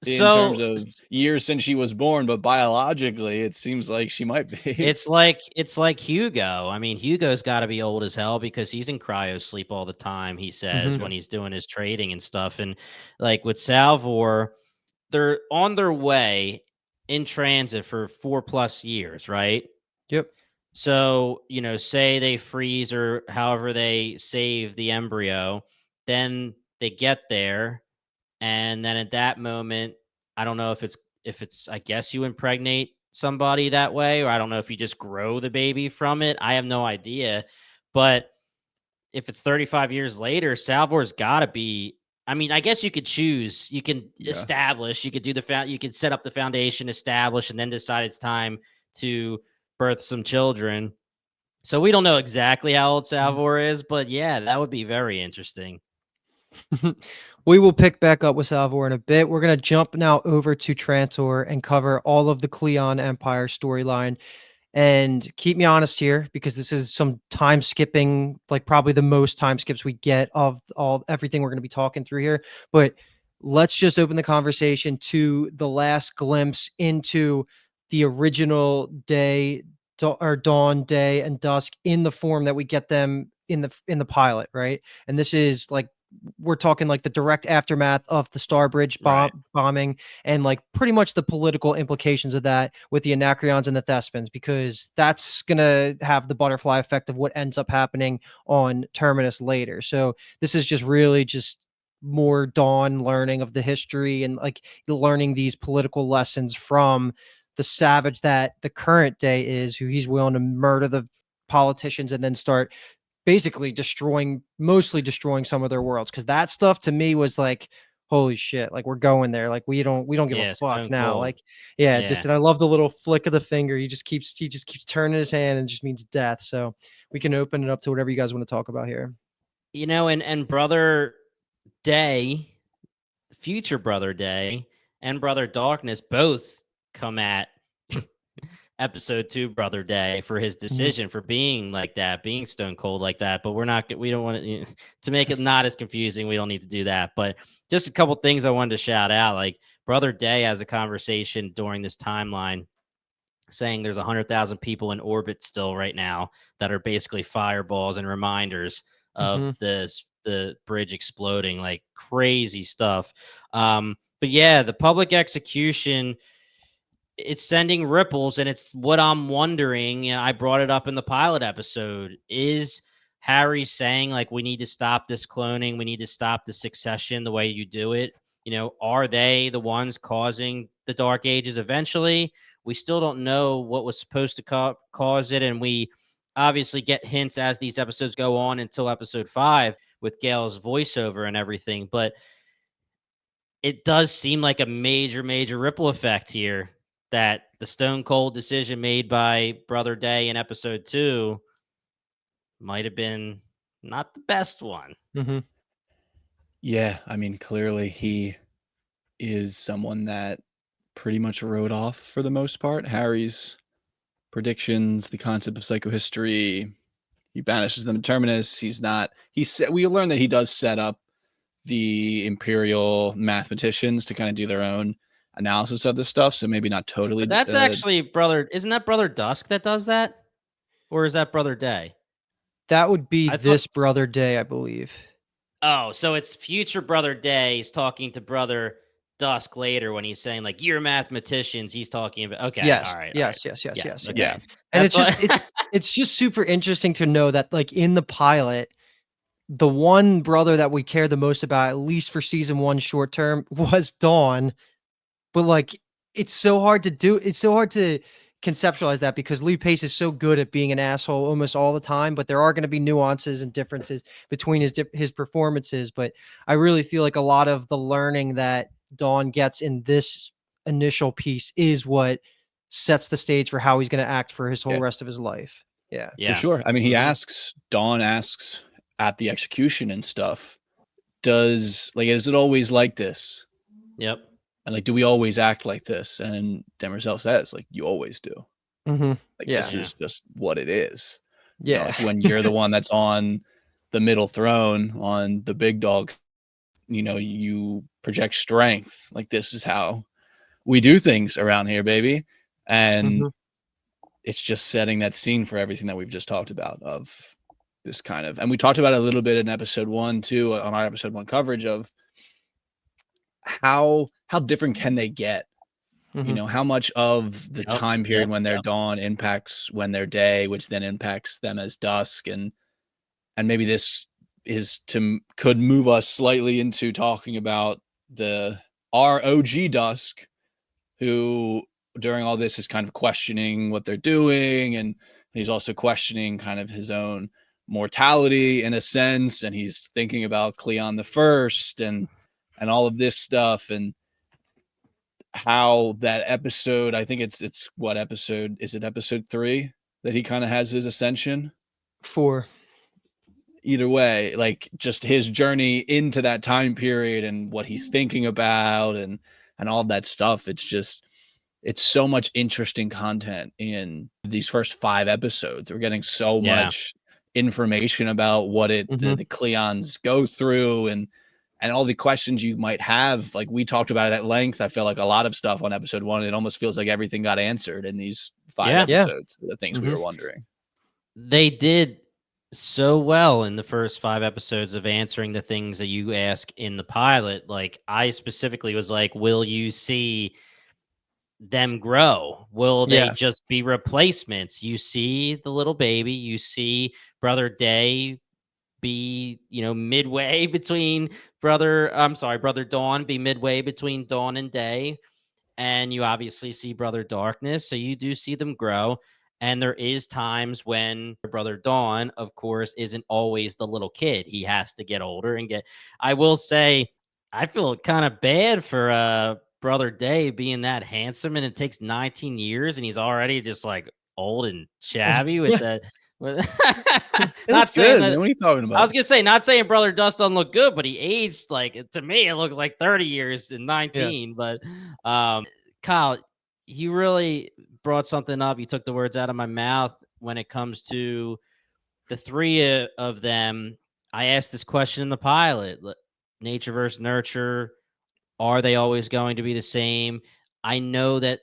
in terms So of years since she was born, but biologically, it seems like she might be. it's like Hugo. I mean, Hugo's got to be old as hell because he's in cryo sleep all the time. He says Mhm. when he's doing his trading and stuff, and like with Salvor, they're on their way in transit for 4+ years, right? Yep. So, say they freeze or however they save the embryo, then they get there, and then at that moment, I don't know if it's I guess you impregnate somebody that way, or I don't know if you just grow the baby from it. I have no idea. But if it's 35 years later, Salvor's got to be. I mean, I guess you could choose. You can Yeah. establish. You could do you could set up the foundation, establish, and then decide it's time to birth some children. So we don't know exactly how old Mhm. Salvor is, but yeah, that would be very interesting. We will pick back up with Salvor in a bit. We're going to jump now over to Trantor and cover all of the Cleon Empire storyline. And keep me honest here because this is some time skipping, like probably the most time skips we get of everything we're going to be talking through here. But let's just open the conversation to the last glimpse into the original day or dawn, day, and dusk in the form that we get them in the pilot, right? And this is like we're talking like the direct aftermath of the Starbridge Right. bombing and like pretty much the political implications of that with the Anacreons and the Thespins, because that's going to have the butterfly effect of what ends up happening on Terminus later. So this is just really just more Dawn learning of the history and like learning these political lessons from the savage that the current day is, who he's willing to murder the politicians and then start basically mostly destroying some of their worlds. Cause that stuff to me was like, holy shit, like we're going there. Like we don't give a Yeah, fuck Stone now. Cold. Like, yeah, Yeah. just and I love the little flick of the finger. He just keeps turning his hand and just means death. So we can open it up to whatever you guys want to talk about here. And Brother Day, future Brother Day, and Brother Darkness both come at episode 2 Brother Day for his Mhm. decision for being like that, being stone cold like that. But we don't want to make it not as confusing. We don't need to do that. But just a couple things I wanted to shout out. Like Brother Day has a conversation during this timeline saying there's 100,000 people in orbit still right now that are basically fireballs and reminders of Mhm. the bridge exploding, like crazy stuff. But yeah, the public execution, it's sending ripples, and it's what I'm wondering, and I brought it up in the pilot episode. Is Harry saying like we need to stop this cloning, we need to stop the succession the way you do it? Are they the ones causing the dark ages eventually? We still don't know what was supposed to cause it, and we obviously get hints as these episodes go on until episode 5 with Gail's voiceover and everything. But it does seem like a major ripple effect here, that the stone cold decision made by Brother Day in episode 2 might have been not the best one. Mhm. Yeah, I mean, clearly he is someone that pretty much wrote off for the most part Harry's predictions, the concept of psychohistory, He banishes them to Terminus. We learn that he does set up the Imperial mathematicians to kind of do their own analysis of this stuff. So maybe not totally. But that's actually isn't that Brother Dusk that does that? Or is that Brother Day? That would be I this thought, Brother Day, I believe. oh, so it's future Brother Day. He's talking to Brother Dusk later when he's saying, like, you're mathematicians. He's talking about, okay, Yes, all right, all right. yes, yes, yes, Yes, yes, yes. okay. Yeah. And That's what. it's just super interesting to know that, like, in the pilot, the one brother that we care the most about, at least for season 1 short term, was Dawn. But, like, it's so hard to conceptualize that because Lee Pace is so good at being an asshole almost all the time, but there are gonna be nuances and differences between his performances, but I really feel like a lot of the learning that Dawn gets in this initial piece is what sets the stage for how he's gonna act for his whole Yeah. rest of his life. Yeah. Yeah. For sure. I mean, Mhm. Dawn asks at the execution and stuff, is it always like this? Yep. And like, do we always act like this? And Demerzel says, like, you always do. Mhm. Like, Yeah. this Yeah. is just what it is. You know, Yeah. like when you're the one that's on the middle throne, on the big dog, you know, you project strength. Like, this is how we do things around here, baby. And Mhm. it's just setting that scene for everything that we've just talked about of this kind of, and we talked about it a little bit in episode 1 too, on our episode 1 coverage of how different can they get. You Mhm. know, how much of the Yep. time period Yep. when they're Yep. dawn impacts when they're day, which then impacts them as dusk. And maybe this could move us slightly into talking about our OG dusk, who during all this is kind of questioning what they're doing, and he's also questioning kind of his own mortality in a sense, and he's thinking about Cleon the First and all of this stuff, and how that episode, I think it's what episode is it, episode 3, that he kind of has his ascension. 4. Either way, like just his journey into that time period and what he's thinking about and all that stuff. It's so much interesting content in these first 5 episodes. We're getting so Yeah. much information about what Mhm. the Cleons go through and all the questions you might have. Like, we talked about it at length. I feel like a lot of stuff on episode 1, it almost feels like everything got answered in these 5 Yeah. Yeah. episodes, the things we Mhm. were wondering. They did so well in the first 5 episodes of answering the things that you ask in the pilot. Like, I specifically was like, will you see them grow? Will they Yeah. just be replacements? You see the little baby, you see Brother Day be, midway between Brother Dawn be midway between Dawn and Day. And you obviously see Brother Darkness, so you do see them grow. And there is times when Brother Dawn, of course, isn't always the little kid. He has to get older and get. I will say, I feel kind of bad for Brother Day being that handsome, and it takes 19 years, and he's already just like old and shabby with Yeah. the. With It looks not saying good, man. that. What are you talking I about? was gonna say, not saying Brother Dust doesn't look good, but he aged like, to me, it looks like 30 years in Yeah. 19. But Kyle, you really brought something up. You took the words out of my mouth when it comes to the 3 of them. I asked this question in the pilot: nature versus nurture. Are they always going to be the same? I know that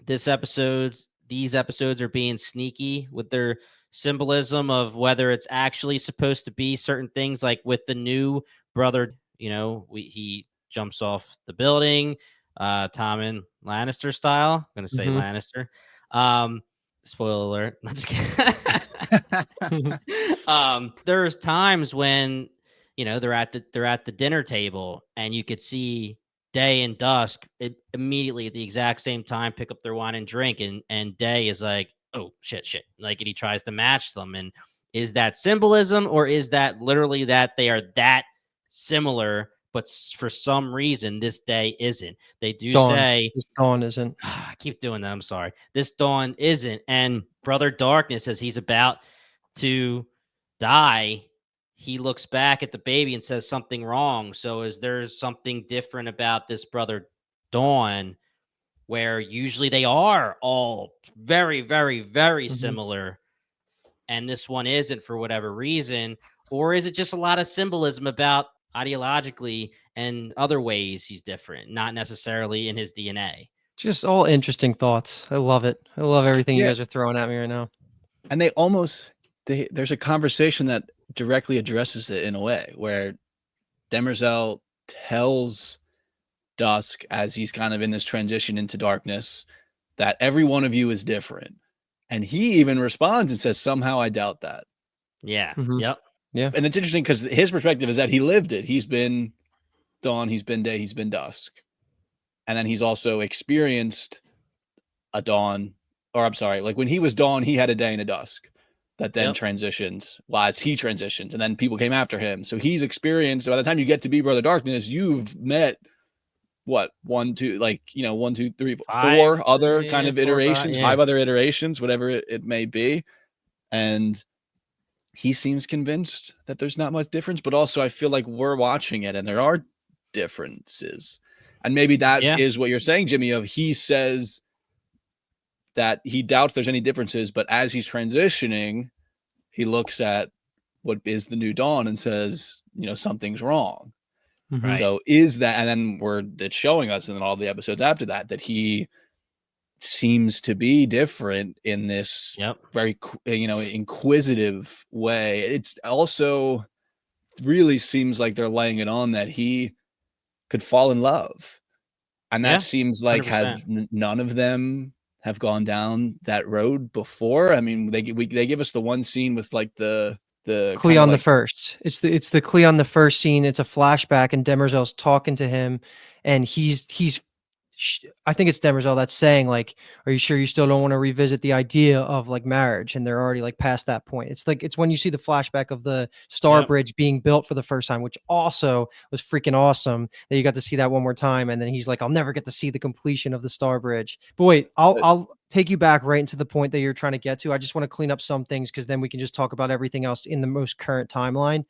these episodes are being sneaky with their symbolism of whether it's actually supposed to be certain things, like with the new brother, he jumps off the building, Tommen Lannister style. I'm gonna say Mhm. Lannister. um Spoiler alert. I'm just kidding. Mhm. There's times when they're at the dinner table, and you could see Day and Dusk immediately at the exact same time pick up their wine and drink, and Day is like, oh shit, like, and he tries to match them. And is that symbolism, or is that literally that they are that similar, but for some reason this Day isn't? They do Dawn. say, This Dawn isn't. I keep doing that. I'm sorry. This Dawn isn't. And Brother Darkness, as he's about to die, he looks back at the baby and says something wrong. So is there something different about this Brother Dawn, where usually they are all very, very, very Mhm. similar? and this one isn't for whatever reason? Or is it just a lot of symbolism about ideologically and other ways he's different, not necessarily in his DNA? Just all interesting thoughts. I love it. I love everything you Yeah. guys are throwing at me right now. And there's a conversation that directly addresses it in a way where Demerzel tells Dusk, as he's kind of in this transition into darkness, that every one of you is different. And he even responds and says, somehow I doubt that. Yeah. Mhm. Yep. Yeah. And it's interesting because his perspective is that he lived it. He's been dawn, he's been day, he's been dusk. And then he's also experienced a dawn, or I'm sorry, like when he was dawn, he had a day and a dusk that then Yep. transitioned as he transitions, and then people came after him. So he's experienced, so by the time you get to be Brother Darkness, you've met what, 1, 2, like, 1, 2, 3, 4 other kind of 4 or 5, iterations, yeah. 5 other iterations, whatever it may be. And he seems convinced that there's not much difference, but also I feel like we're watching it and there are differences. And maybe that Yeah. is what you're saying, Jimmy, of he says that he doubts there's any differences, but as he's transitioning, he looks at what is the new dawn and says, something's wrong. Mhm. Right. So is that, and then it's showing us in all the episodes after that he seems to be different in this Yep. very, inquisitive way. It's also really seems like they're laying it on that he could fall in love. And that Yeah, seems like 100%. none of them have gone down that road before. I mean, they give us the one scene with like the kind of Cleon the like, First. It's the Cleon the First scene. It's a flashback, and Demerzel's talking to him, and he's I think it's Demerzel that's saying like, "Are you sure you still don't want to revisit the idea of like marriage?" And they're already like past that point. It's like it's when you see the flashback of the Star Yep. Bridge being built for the first time, which also was freaking awesome. That you got to see that one more time, and then he's like, "I'll never get to see the completion of the Star Bridge." But wait, I'll take you back right into the point that you're trying to get to. I just want to clean up some things because then we can just talk about everything else in the most current timeline,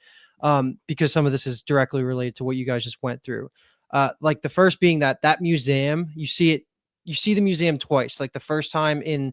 because some of this is directly related to what you guys just went through. Like the first being that museum, you see the museum twice. Like the first time in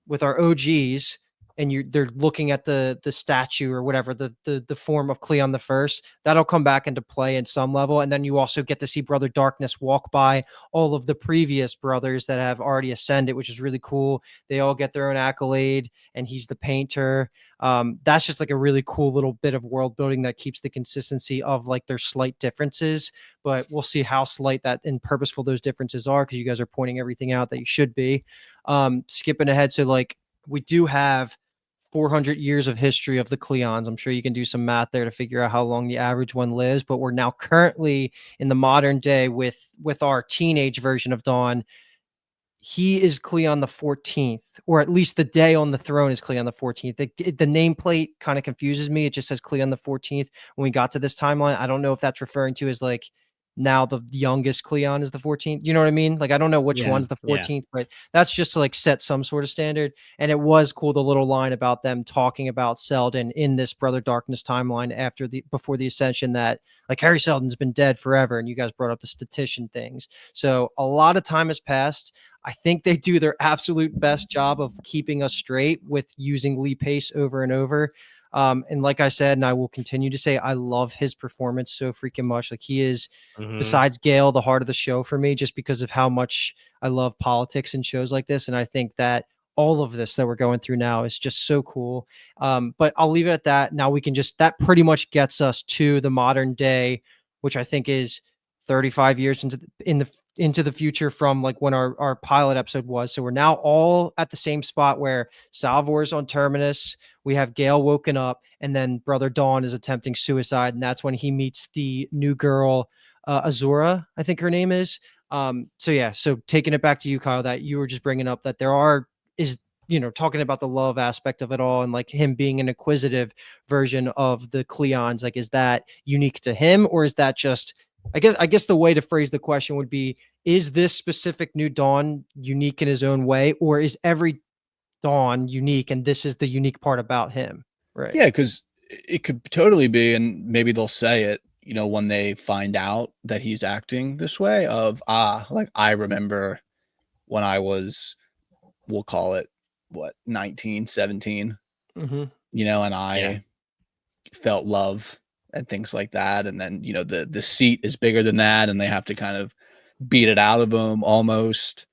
with our OGs, and they're looking at the statue or whatever, the form of Cleon the First. That'll come back into play in some level, and then you also get to see Brother Darkness walk by all of the previous brothers that have already ascended, which is really cool. They all get their own accolade, and he's the painter. That's just like a really cool little bit of world building that keeps the consistency of like their slight differences, but we'll see how slight that and purposeful those differences are because you guys are pointing everything out that you should be. Skipping ahead, so like we do have 400 years of history of the Cleons. I'm sure you can do some math there to figure out how long the average one lives, but we're now currently in the modern day with our teenage version of Dawn. He is Cleon the 14th, or at least the day on the throne is Cleon the 14th. The nameplate kind of confuses me. It just says Cleon the 14th when we got to this timeline. I don't know if that's referring to as like now the youngest Cleon is the 14th. You know what I mean? Like, I don't know which Yeah. one's the Yeah. 14th, but that's just to like set some sort of standard. And it was cool, the little line about them talking about Selden in this Brother Darkness timeline before the Ascension, that like Harry Selden's been dead forever. And you guys brought up the statistician things. So a lot of time has passed. I think they do their absolute best job of keeping us straight with using Lee Pace over and over. And like I said, and I will continue to say, I love his performance so freaking much. Like he is, besides Gale, the heart of the show for me, just because of how much I love politics and shows like this. And I think that all of this that we're going through now is just so cool. But I'll leave it at that. Now we can that pretty much gets us to the modern day, which I think is 35 years into the future from like when our pilot episode was. So we're now all at the same spot where Salvor's on Terminus. We have Gale woken up, and then Brother Dawn is attempting suicide, and that's when he meets the new girl, Azura, I think her name is. So yeah, so taking it back to you, Kyle, that you were just bringing up that talking about the love aspect of it all, and like him being an inquisitive version of the Cleons. Like, is that unique to him, or is that just, I guess the way to phrase the question would be, is this specific new Dawn unique in his own way, or is every Dawn unique and this is the unique part about him? Right. yeah, because it could totally be, and maybe they'll say it, when they find out that he's acting this way of, like I remember when I was, we'll call it what, 19, 17. Mm-hmm. and Yeah. I felt love and things like that. And then, the seat is bigger than that and they have to kind of beat it out of them almost.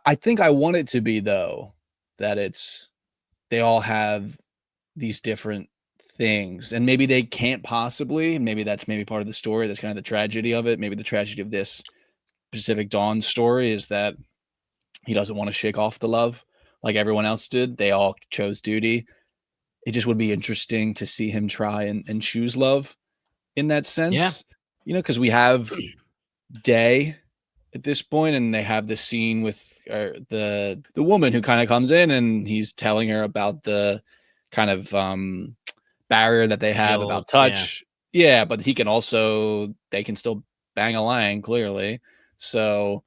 I think I want it to be, though, that they all have these different things and maybe they can't possibly, maybe that's maybe part of the story. That's kind of the tragedy of it. Maybe the tragedy of this specific Dawn story is that he doesn't want to shake off the love like everyone else did. They all chose duty. It just would be interesting to see him try and choose love in that Yeah. sense, because we have Day at this point, and they have the scene with the woman who kind of comes in, and he's telling her about the kind of barrier that they have Shield. about Yeah. touch. Yeah, but they can still bang a lang clearly. So,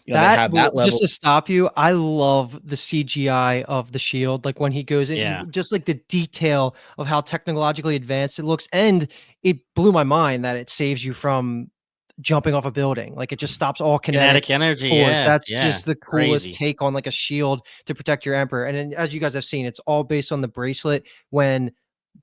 they That have will that just level. to stop you, I love the CGI of the shield, like, when he goes in, Yeah. just, like, the detail of how technologically advanced it looks, and it blew my mind that it saves you from jumping off a building, like, it just stops all Kinetic kinetic energy. force. Yeah. That's Yeah. just the coolest Crazy. take on, like, a shield to protect your emperor, and then, as you guys have seen, it's all based on the bracelet when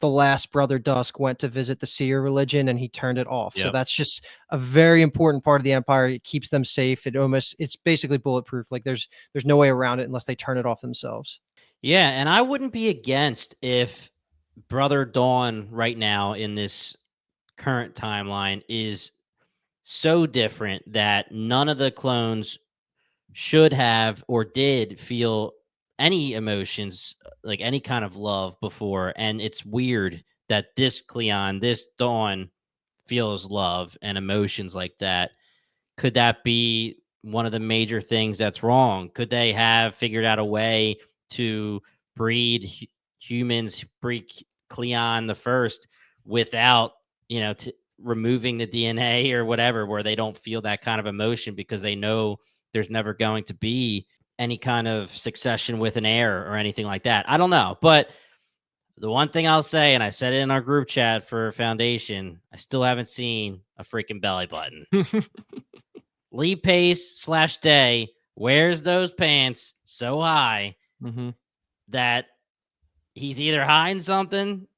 the last brother Dusk went to visit the seer religion and he turned it off. So Yep. that's just a very important part of the empire. It keeps them safe. It's basically bulletproof. Like there's no way around it unless they turn it off themselves. Yeah. And I wouldn't be against if Brother Dawn right now in this current timeline is so different that none of the clones should have or did feel any emotions, like any kind of love before. And it's weird that this Cleon, this Dawn, feels love and emotions like that. Could that be one of the major things that's wrong? Could they have figured out a way to breed humans, breed Cleon the first without, removing the DNA or whatever, where they don't feel that kind of emotion because they know there's never going to be any kind of succession with an heir or anything like that. I don't know. But the one thing I'll say, and I said it in our group chat for Foundation, I still haven't seen a freaking belly button. Lee Pace / Day wears those pants so high Mhm. that he's either hiding something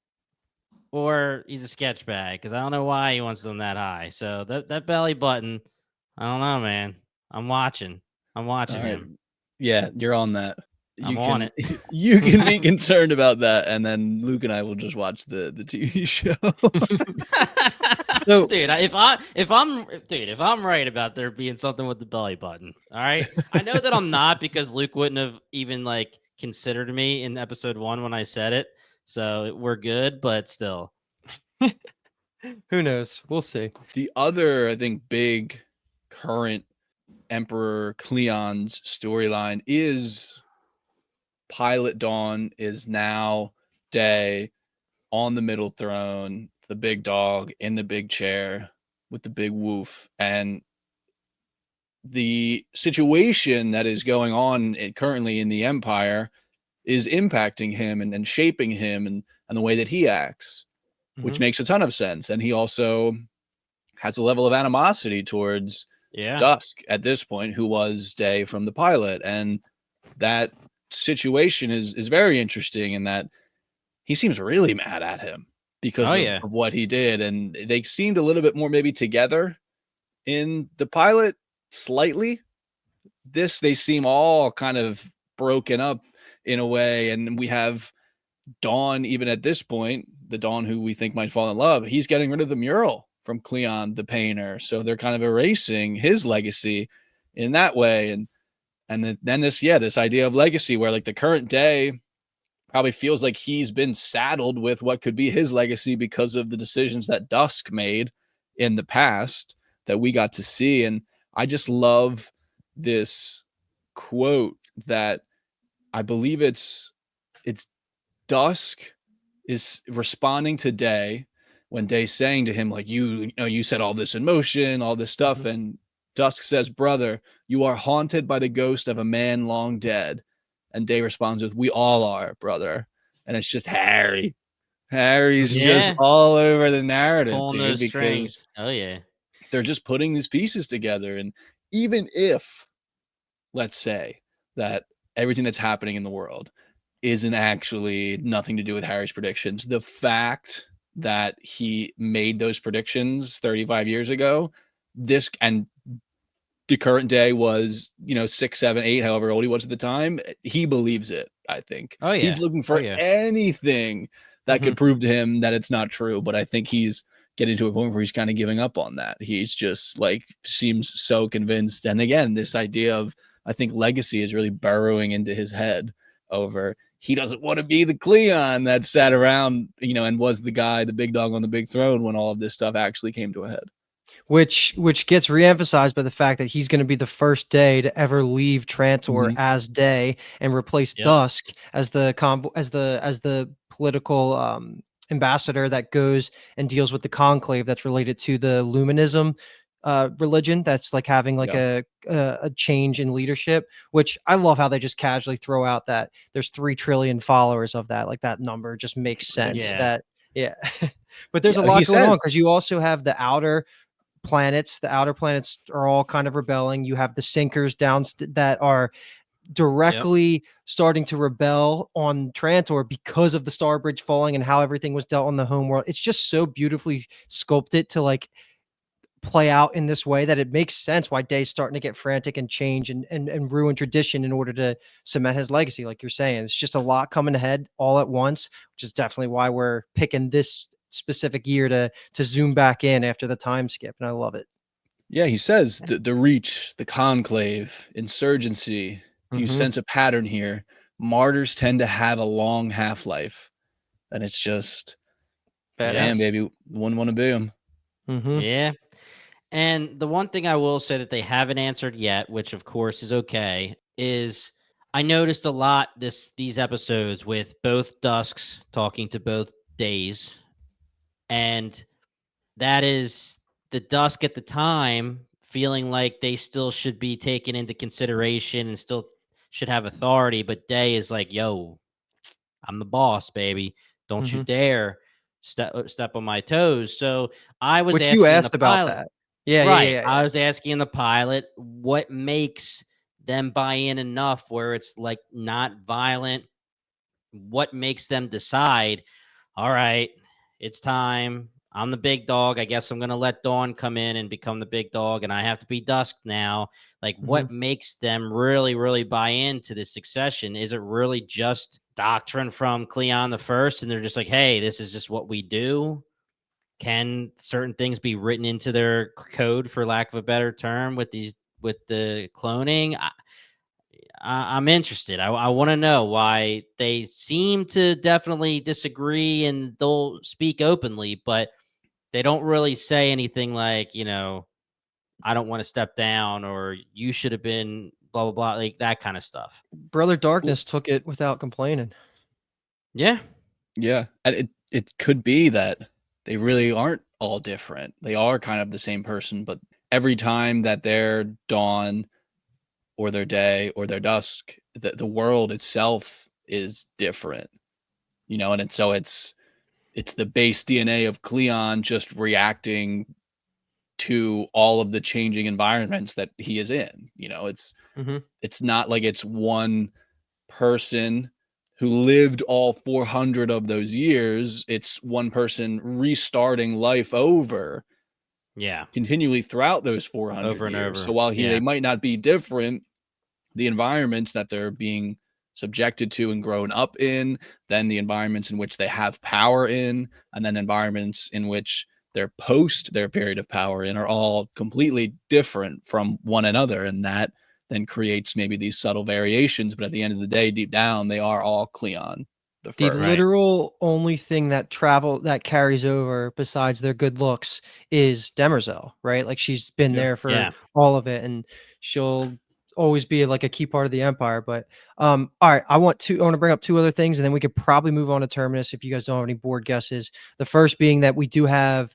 or he's a sketch bag because I don't know why he wants them that high. So that belly button, I don't know, man. I'm watching. I'm All watching right. him. Yeah, you're on that. I'm You on can it. you can be concerned about that, and then Luke and I will just watch the TV show. So So if I'm right about there being something with the belly button, all right. I know that I'm not because Luke wouldn't have even like considered me in episode 1 when I said it. So we're good, but still. who knows? We'll see. the other, I think, big current Emperor Cleon's storyline is Pilot Dawn is now Day on the middle throne, the big dog in the big chair with the big woof, and the situation that is going on currently in the Empire is impacting him and shaping him and the way that he acts, which Mhm. makes a ton of sense. And he also has a level of animosity towards Yeah. Dusk at this point, who was Day from the pilot. And that situation is very interesting in that he seems really mad at him Oh because yeah. of what he did. And they seemed a little bit more maybe together in the pilot slightly. This, they seem all kind of broken up in a way. And we have Dawn, even at this point, the Dawn who we think might fall in love, he's getting rid of the mural from Cleon the painter. So they're kind of erasing his legacy in that way. And then this idea of legacy where like the current Day probably feels like he's been saddled with what could be his legacy because of the decisions that Dusk made in the past that we got to see. And I just love this quote that I believe it's Dusk is responding to Day when Day's saying to him, like, you set all this in motion, all this stuff. Mhm. And Dusk says, brother, you are haunted by the ghost of a man long dead. And Day responds with, we all are, brother. And it's just Harry. Harry's just Yeah. all over the narrative, Pulling dude, those because strings. Oh yeah. they're just putting these pieces together. And even if, let's say, that everything that's happening in the world isn't actually nothing to do with Harry's predictions. The fact that he made those predictions 35 years ago, this and the current day was, 6, 7, 8, however old he was at the time, he believes it, I think. Oh He's yeah. looking Oh for yeah. anything that Mhm. could prove to him that it's not true, but I think he's getting to a point where he's kind of giving up on that. He's just like seems so convinced. And again, this idea of I think legacy is really burrowing into his head over he doesn't want to be the Cleon that sat around, and was the guy, the big dog on the big throne when all of this stuff actually came to a head. Which gets reemphasized by the fact that he's going to be the first Day to ever leave Trantor Mhm. as Day and replace Yep. Dusk as the as the political ambassador that goes and deals with the conclave that's related to the Luminism religion that's like having like Yep. a change in leadership, which I love how they just casually throw out that there's 3 trillion followers of that. Like that number just makes sense Yeah. that yeah. But there's a Yeah, he lot going on says. because you also have the outer planets. The outer planets are all kind of rebelling. You have the sinkers down that are Yep. directly starting to rebel on Trantor because of the Star Bridge falling and how everything was dealt on the home world. It's just so beautifully sculpted to like play out in this way that it makes sense why Day's starting to get frantic and change and ruin tradition in order to cement his legacy. Like you're saying, it's just a lot coming ahead all at once, which is definitely why we're picking this specific year to zoom back in after the time skip. And I love it. Yeah, he says the Reach, the Conclave, Insurgency. Do you Mm-hmm. sense a pattern here? Martyrs tend to have a long half life, and it's just, damn, Badass. baby, wouldn't want to be him. Mm-hmm. Yeah. And the one thing I will say that they haven't answered yet, which of course is okay, is I noticed a lot these episodes with both Dusks talking to both Days, and that is the Dusk at the time feeling like they still should be taken into consideration and still should have authority, but Day is like, "Yo, I'm the boss, baby. Don't you Mm-hmm. dare step on my toes." So I was Which you asking the asked about pilot. that. Yeah, yeah, Right. yeah, yeah, I was asking the pilot what makes them buy in enough where it's like not violent. What makes them decide, all right, it's time. I'm the big dog. I guess I'm going to let Dawn come in and become the big dog, and I have to be Dusk now. Like, yeah. Mm-hmm. what makes them really, really buy into this succession? Is it really just doctrine from Cleon the First, and they're just like, hey, this is just what we do? Can certain things be written into their code, for lack of a better term, with the cloning? I'm interested. I want to know why they seem to definitely disagree and they'll speak openly, but they don't really say anything like, I don't want to step down or you should have been blah, blah, blah, like that kind of stuff. Brother Well, Darkness took it without complaining. Yeah. yeah, and it could be that they really aren't all different. They are kind of the same person, but every time that they're Dawn or their Day or their Dusk, the world itself is different, and it's the base DNA of Cleon just reacting to all of the changing environments that he is in. Mm-hmm. It's not like it's one person who lived all 400 of those years. It's one person restarting life over Yeah. continually throughout those 400 Over and years. So over. while they Yeah. might not be different, the environments that they're being subjected to and grown up in, then the environments in which they have power in, and then environments in which they're post their period of power in are all completely different from one another. And that then creates maybe these subtle variations. But at the end of the day, deep down, they are all Cleon the The Right. first. literal only thing that carries over besides their good looks is Demerzel, right? Like she's been Yeah. there for Yeah. all of it, and she'll always be like a key part of the empire. But all right, I want to bring up two other things, and then we could probably move on to Terminus if you guys don't have any board guesses. The first being that we do have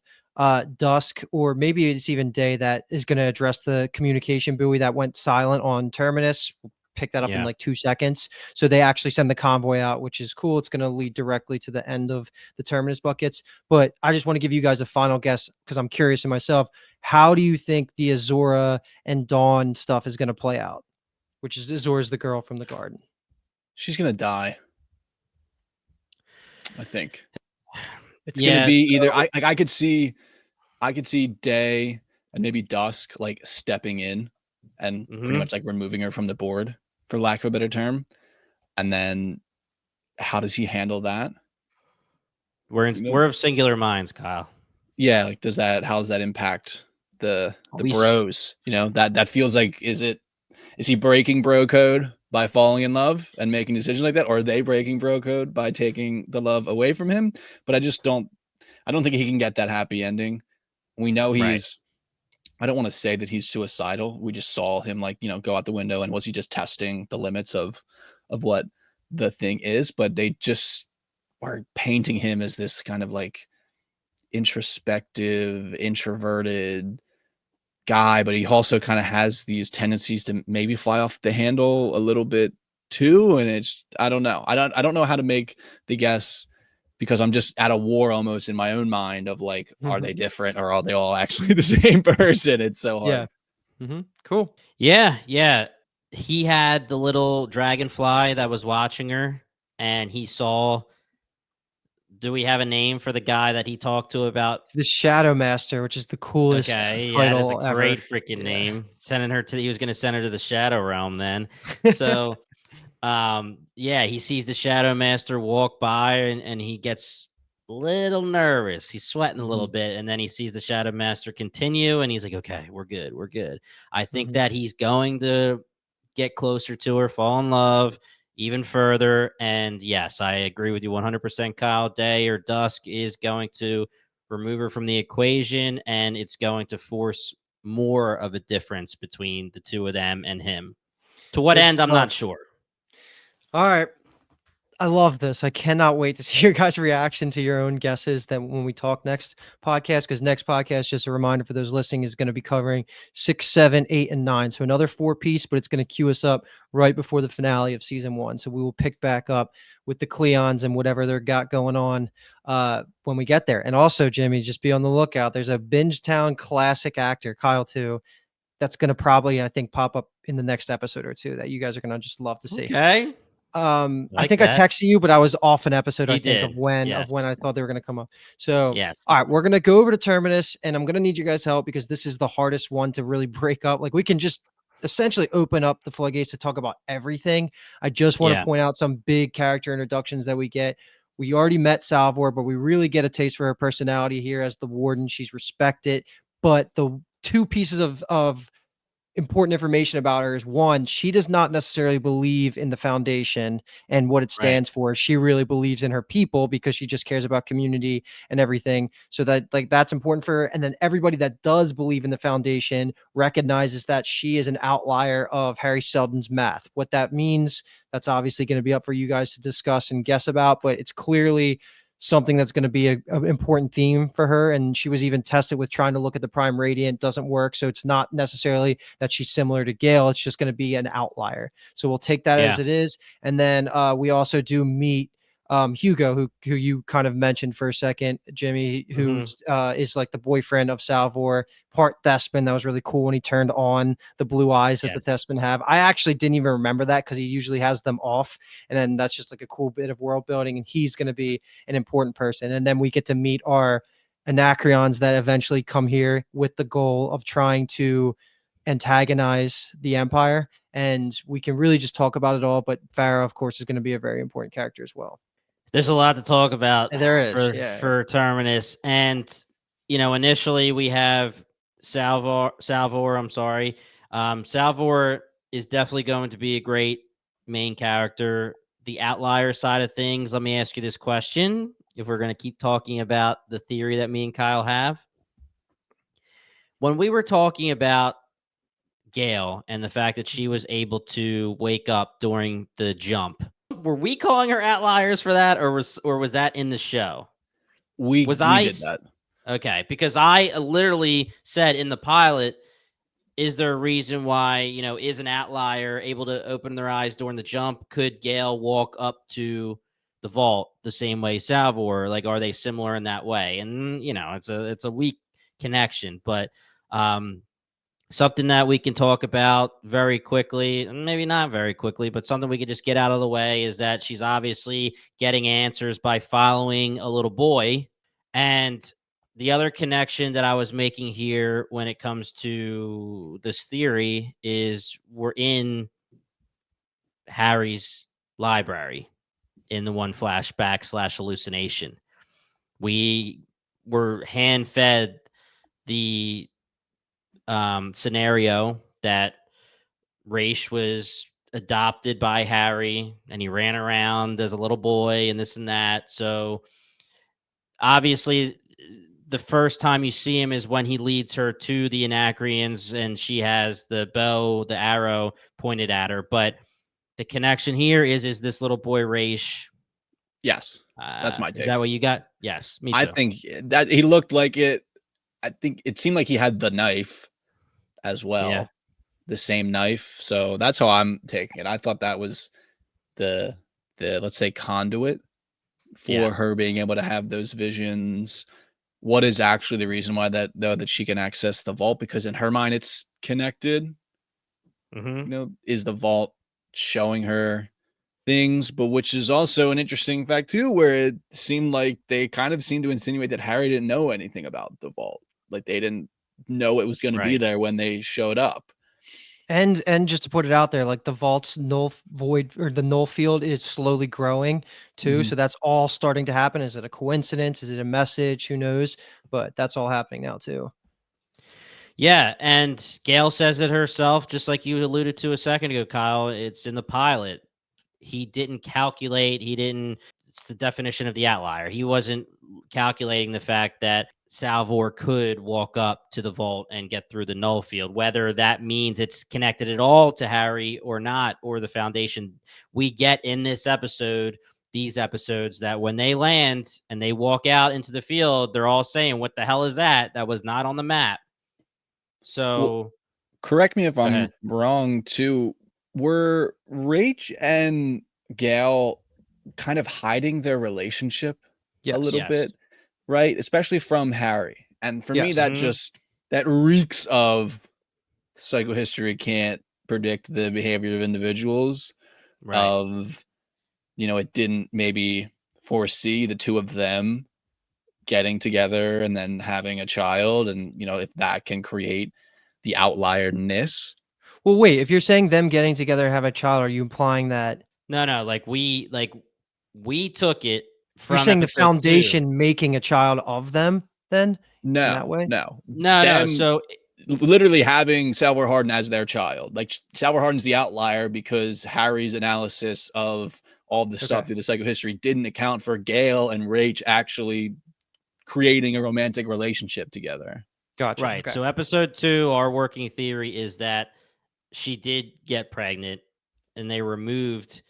Dusk, or maybe it's even Day, that is going to address the communication buoy that went silent on Terminus. We'll pick that up in Yeah. like 2 seconds. So they actually send the convoy out, which is cool. It's going to lead directly to the end of the Terminus buckets. But I just want to give you guys a final guess because I'm curious in myself. How do you think the Azora and Dawn stuff is going to play out? Which is Azora's the girl from the garden. She's going to die. I think it's gonna Yeah. be either So, I could see Day and maybe Dusk like stepping in and pretty mhm. much like removing her from the board, for lack of a better term. And then how does he handle that? You know? We're of singular minds, Kyle. Yeah, like how does that impact the We s- bros? You know, that feels like is he breaking bro code by falling in love and making decisions like that, or are they breaking bro code by taking the love away from him? But I don't think he can get that happy ending. We know right. he's I don't want to say that he's suicidal. We just saw him like, go out the window, and was he just testing the limits of what the thing is, but they just are painting him as this kind of like introspective, introverted guy, but he also kind of has these tendencies to maybe fly off the handle a little bit too. And it's I don't know. I don't know how to make the guess because I'm just at a war almost in my own mind of like, are they different or are they all actually the same person? It's so Yeah. hard. Cool. Yeah, yeah. He had the little dragonfly that was watching her, and he saw. Do we have a name for the guy that he talked to about? The Shadow Master, which is the coolest Okay, yeah, that's a title ever. great freaking Yeah. name. Sending her to, he was going to send her to the Shadow Realm then. So, yeah, he sees the Shadow Master walk by, and he gets a little nervous. He's sweating a little Mhm. bit, and then he sees the Shadow Master continue, and he's like, okay, we're good, we're good. I think Mhm. that he's going to get closer to her, fall in love even further. And yes, I agree with you 100%. Kyle, Day or Dusk is going to remove her from the equation, and it's going to force more of a difference between the two of them and him. To what Good end, I'm stuff. not sure. All right. I love this. I cannot wait to see your guys' reaction to your own guesses that when we talk next podcast, because next podcast, just a reminder for those listening, is going to be covering 6, 7, 8, and 9. So another 4-piece, but it's going to queue us up right before the finale of season 1. So we will pick back up with the Cleons and whatever they're got going on when we get there. And also, Jimmy, just be on the lookout. There's a Bingetown classic actor, Kyle too, that's going to probably, I think, pop up in the next episode or two that you guys are going to just love to see. Okay. I Like think I that. texted you, but I was off an episode, I You think, did. of when Yes. I thought they were gonna come up. So Yes. all right, we're gonna go over to Terminus, and I'm gonna need you guys' help because this is the hardest one to really break up. Like we can just essentially open up the floodgates to talk about everything. I just want to Yeah. point out some big character introductions that we get. We already met Salvor, but we really get a taste for her personality here as the warden. She's respected, but the two pieces of important information about her is one, she does not necessarily believe in the foundation and what it Right. stands for. She really believes in her people because she just cares about community and everything. So that like that's important for her. And then everybody that does believe in the foundation recognizes that she is an outlier of Harry Seldon's math. What that means, that's obviously going to be up for you guys to discuss and guess about, but it's clearly something that's going to be an important theme for her. And she was even tested with trying to look at the prime radiant, doesn't work. So it's not necessarily that she's similar to Gale. It's just going to be an outlier. So we'll take that as Yeah. it is. And then we also do meet Hugo, who you kind of mentioned for a second, Jimmy, who is like the boyfriend of Salvor, part Thespin. That was really cool when he turned on the blue eyes that the Yes. Thespin have. I actually didn't even remember that because he usually has them off, and then that's just like a cool bit of world building. And he's going to be an important person. And then we get to meet our Anacreons that eventually come here with the goal of trying to antagonize the Empire. And we can really just talk about it all. But Farah, of course, is going to be a very important character as well. There's a lot to talk about There is, for Terminus. And initially we have Salvor, I'm sorry. Salvor is definitely going to be a great main character. The outlier side of things, let me ask you this question. If we're going to keep talking about the theory that me and Kyle have, when we were talking about Gail and the fact that she was able to wake up during the jump, were we calling her outliers for that, or was that in the show? Was We I did that. okay? Because I literally said in the pilot, is there a reason why is an outlier able to open their eyes during the jump? Could Gale walk up to the vault the same way Salvor? Like, are they similar in that way? And it's a weak connection, but something that we can talk about very quickly, maybe not very quickly, but something we could just get out of the way is that she's obviously getting answers by following a little boy. And the other connection that I was making here when it comes to this theory is we're in Harry's library in the one flashback slash hallucination. We were hand fed the scenario that Raish was adopted by Harry and he ran around as a little boy and this and that. So obviously, the first time you see him is when he leads her to the Anacreons and she has the bow, the arrow pointed at her. But the connection here is this little boy Raish. Yes, that's my Is that take. what you got? Yes, me too. I think that he looked like it. I think it seemed like he had the knife as well, Yeah. the same knife. So that's how I'm taking it. I thought that was the let's say conduit for her being able to have those visions. What is actually the reason why that she can access the vault? Because in her mind it's connected. Mm-hmm. Is the vault showing her things, but which is also an interesting fact too, where it seemed like they kind of seemed to insinuate that Harry didn't know anything about the vault. Like they didn't know it was going to be Right. there when they showed up. And just to put it out there, like the vault's null void or the null field is slowly growing too. Mhm. So that's all starting to happen. Is it a coincidence? Is it a message? Who knows? But that's all happening now too. Yeah, and Gail says it herself, just like you alluded to a second ago, Kyle. It's in the pilot. He didn't calculate. He didn't. It's the definition of the outlier. He wasn't calculating the fact that Salvor could walk up to the vault and get through the null field, whether that means it's connected at all to Harry or not, or the Foundation. We get in this episode, these episodes, that when they land and they walk out into the field, they're all saying, "What the hell is that? That was not on the map." Well, So correct me if go I'm ahead. wrong too. Were Rach and Gail kind of hiding their relationship a Yes. little Yes. bit, right? Especially from Harry. And for me, Yes. that Mhm. just that reeks of psychohistory can't predict the behavior of individuals. Right. Of it didn't maybe foresee the two of them getting together and then having a child, and if that can create the outlierness. Well, wait. If you're saying them getting together have a child, are you implying that No, we took it you're from saying the episode 2. Foundation making a child of them? Then in that No, way? no, No. them So literally having Salvor Hardin as their child. Like Salvor Hardin's the outlier because Harry's analysis of all the stuff Okay. through the psychohistory didn't account for Gale and Rach actually creating a romantic relationship together. Gotcha. right. Okay. So episode 2, our working theory is that she did get pregnant and they removed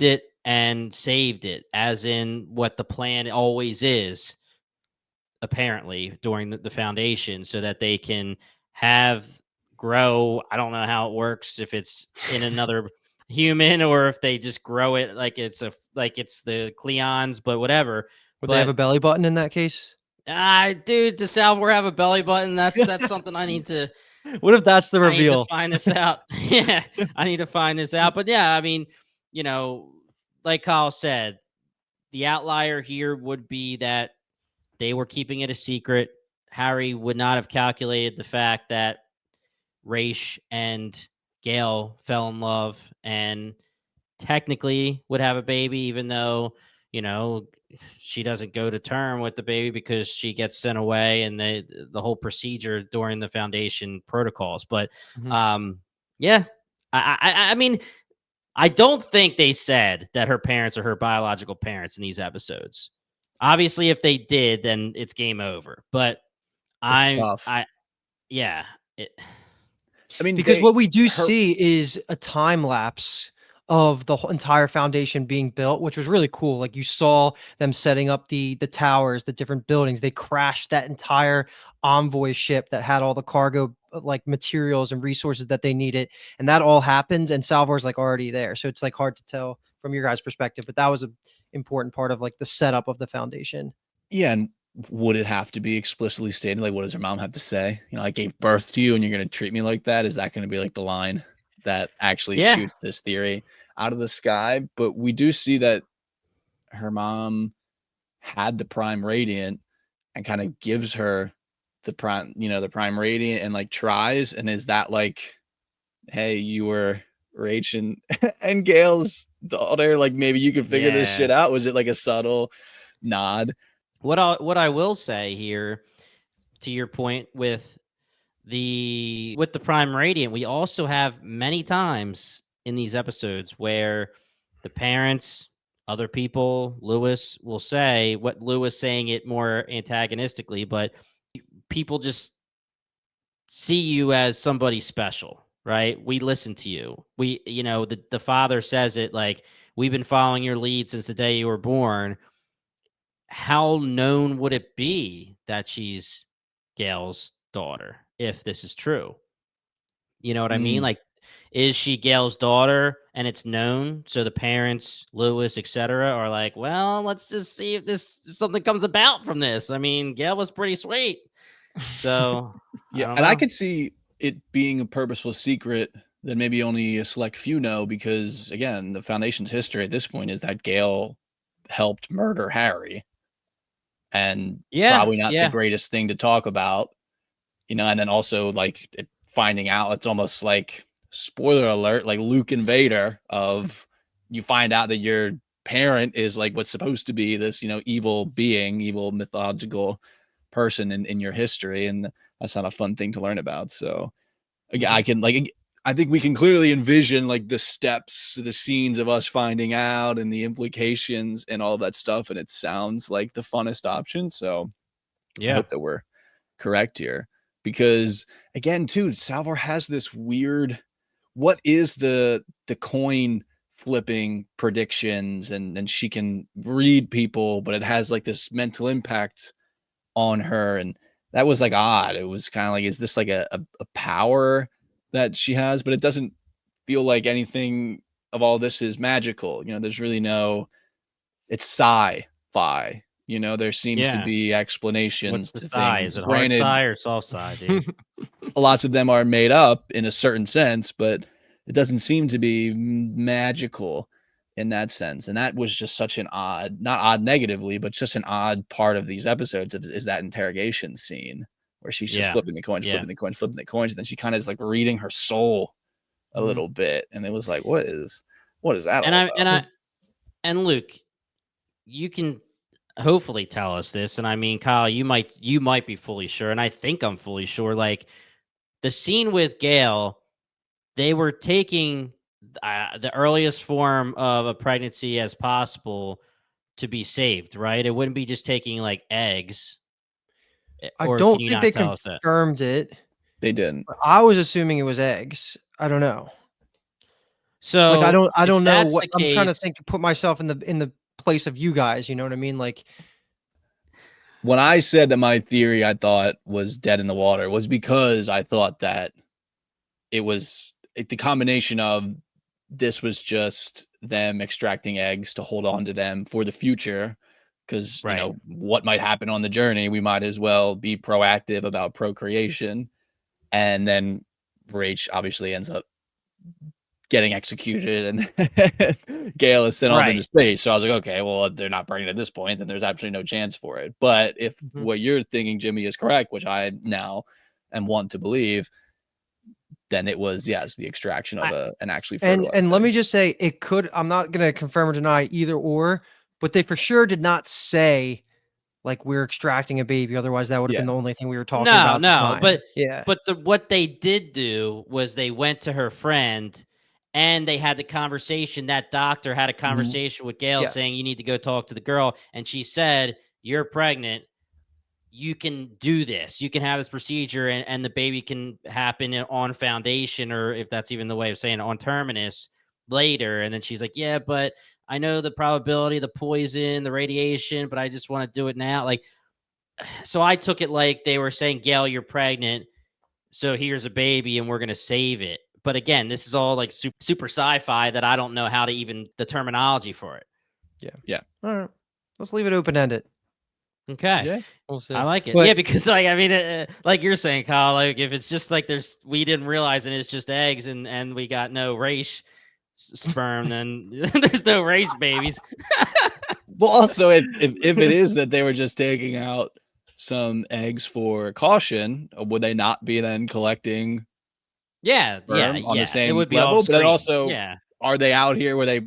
it and saved it, as in what the plan always is, apparently, during the Foundation, so that they can have grow. I don't know how it works, if it's in another human or if they just grow it like it's the Cleons, but whatever. Would they have But a belly button in that case? dude, does Salvor have a belly button? That's something What if that's the I need to reveal? find this out. Yeah, I need to find this out. But yeah, I mean, you know, like Kyle said, the outlier here would be that they were keeping it a secret. Harry would not have calculated the fact that Raish and Gale fell in love and technically would have a baby, even though, you know, she doesn't go to term with the baby because she gets sent away and the whole procedure during the Foundation protocols. But Mhm. um, yeah, I mean, I don't think they said that her parents are her biological parents in these episodes. Obviously, if they did, then it's game over. But It's tough. I, yeah, it, I mean, Because what we do her see is a time lapse of the whole entire Foundation being built, which was really cool. Like you saw them setting up the towers, the different buildings. They crashed that entire envoy ship that had all the cargo like materials and resources that they needed, and that all happens. And Salvor's like already there, so it's like hard to tell from your guys' perspective. But that was an important part of like the setup of the Foundation. Yeah, and would it have to be explicitly stated? Like, what does her mom have to say? You know, I gave birth to you and you're going to treat me like that. Is that going to be like the line that actually Yeah. shoots this theory out of the sky? But we do see that her mom had the prime radiant and kind of gives her the prime, the prime radiant and like tries. And is that like, hey, you were Rach and, and Gail's daughter? Like maybe you could figure this Yeah. shit out. Was it like a subtle nod? What I will say here, to your point with the prime radiant, we also have many times in these episodes where the parents, other people, Lewis will say what Lewis saying it more antagonistically, but people just see you as somebody special, right? We listen to you. The father says it like, we've been following your lead since the day you were born. How known would it be that she's Gail's daughter if this is true? You know what I mean? Mm. Like, is she Gail's daughter and it's known? So the parents, Lewis, etc., are like, well, let's just see if something comes about from this. I mean, Gail was pretty sweet. So I Yeah, don't and I know. could see it being a purposeful secret that maybe only a select few know because, again, the Foundation's history at this point is that Gail helped murder Harry, and Yeah, probably not the yeah, greatest thing to talk about, and then also like finding out it's almost like spoiler alert, like Luke and Vader of you find out that your parent is like what's supposed to be this, evil being, evil mythological person in your history, and that's not a fun thing to learn about. So again, mhm, I think we can clearly envision like the steps, the scenes of us finding out and the implications and all that stuff, and it sounds like the funnest option. So I yeah, hope that we're correct here because again, too, Salvor has this weird. What is the coin flipping predictions and she can read people, but it has like this mental impact on her, and that was like odd. It was kind of like, is this like a power that she has? But it doesn't feel like anything of all this is magical. There's really no. It's sci-fi. There seems to yeah. be What's explanations the to sigh? things. Is it hard Granted, sigh or soft sigh, dude? lots of them are made up in a certain sense, but it doesn't seem to be magical in that sense. And that was just such an odd, not odd negatively, but just an odd part of these episodes is that interrogation scene where she's just Yeah, flipping the coins, yeah. flipping the coins, flipping the coins, and then she kind of is like reading her soul a Mhm. little bit. And it was like, what is that And all I about? and I and Luke, you can hopefully tell us this. And I mean, Kyle, you might be fully sure, and I think I'm fully sure. Like the scene with Gail, they were taking the earliest form of a pregnancy as possible to be saved, right? It wouldn't be just taking like eggs, I or can don't you think not they tell us that? confirmed it. They didn't. But I was assuming it was eggs. I don't know. Like, I So don't I if don't know that's what the I'm trying to case, think, put myself in the place of you guys, you know what I mean? Like, When I said that my theory I thought was dead in the water was because I thought that it was the combination of this was just them extracting eggs to hold on to them for the future because right? what might happen on the journey, we might as well be proactive about procreation. And then Rach obviously ends up getting executed and Gale is sent off into Right. space. So I was like, okay, well, if they're not pregnant at this point, then there's absolutely no chance for it. But if Mhm. what you're thinking, Jimmy, is correct, which I now am want to believe, then it was, yes, the extraction of I, an actually and fertilized let egg. me just say it could, I'm not gonna confirm or deny either or, but they for sure did not say, like, "We're extracting a baby," otherwise that would have Yeah. been the only thing we were talking no, about at the no, time. Yeah. but what they did do was they went to her friend and they had the conversation. That doctor had a Mhm. conversation with Gail Yeah. saying, you need to go talk to the girl. And she said, you're pregnant. You can do this. You can have this procedure, and the baby can happen on foundation, or if that's even the way of saying it, on terminus later. And then she's like, yeah, but I know the probability, the poison, the radiation, but I just want to do it now. Like, so I took it like they were saying, Gail, you're pregnant. So here's a baby and we're going to save it. But again, this is all like super sci-fi that I don't know how to even the terminology for it. Yeah. Yeah. All right. Let's leave it open ended. Okay. Yeah. We'll see. I like it. But Yeah, because like I mean, like you're saying, Kyle, like if it's just like we didn't realize and it's just eggs and we got no race sperm, then there's no race babies. Well, also, if it is that they were just taking out some eggs for caution, would they not be then collecting Yeah, sperm on the It same would be level? off But then screen. also, Yeah. are they out here where they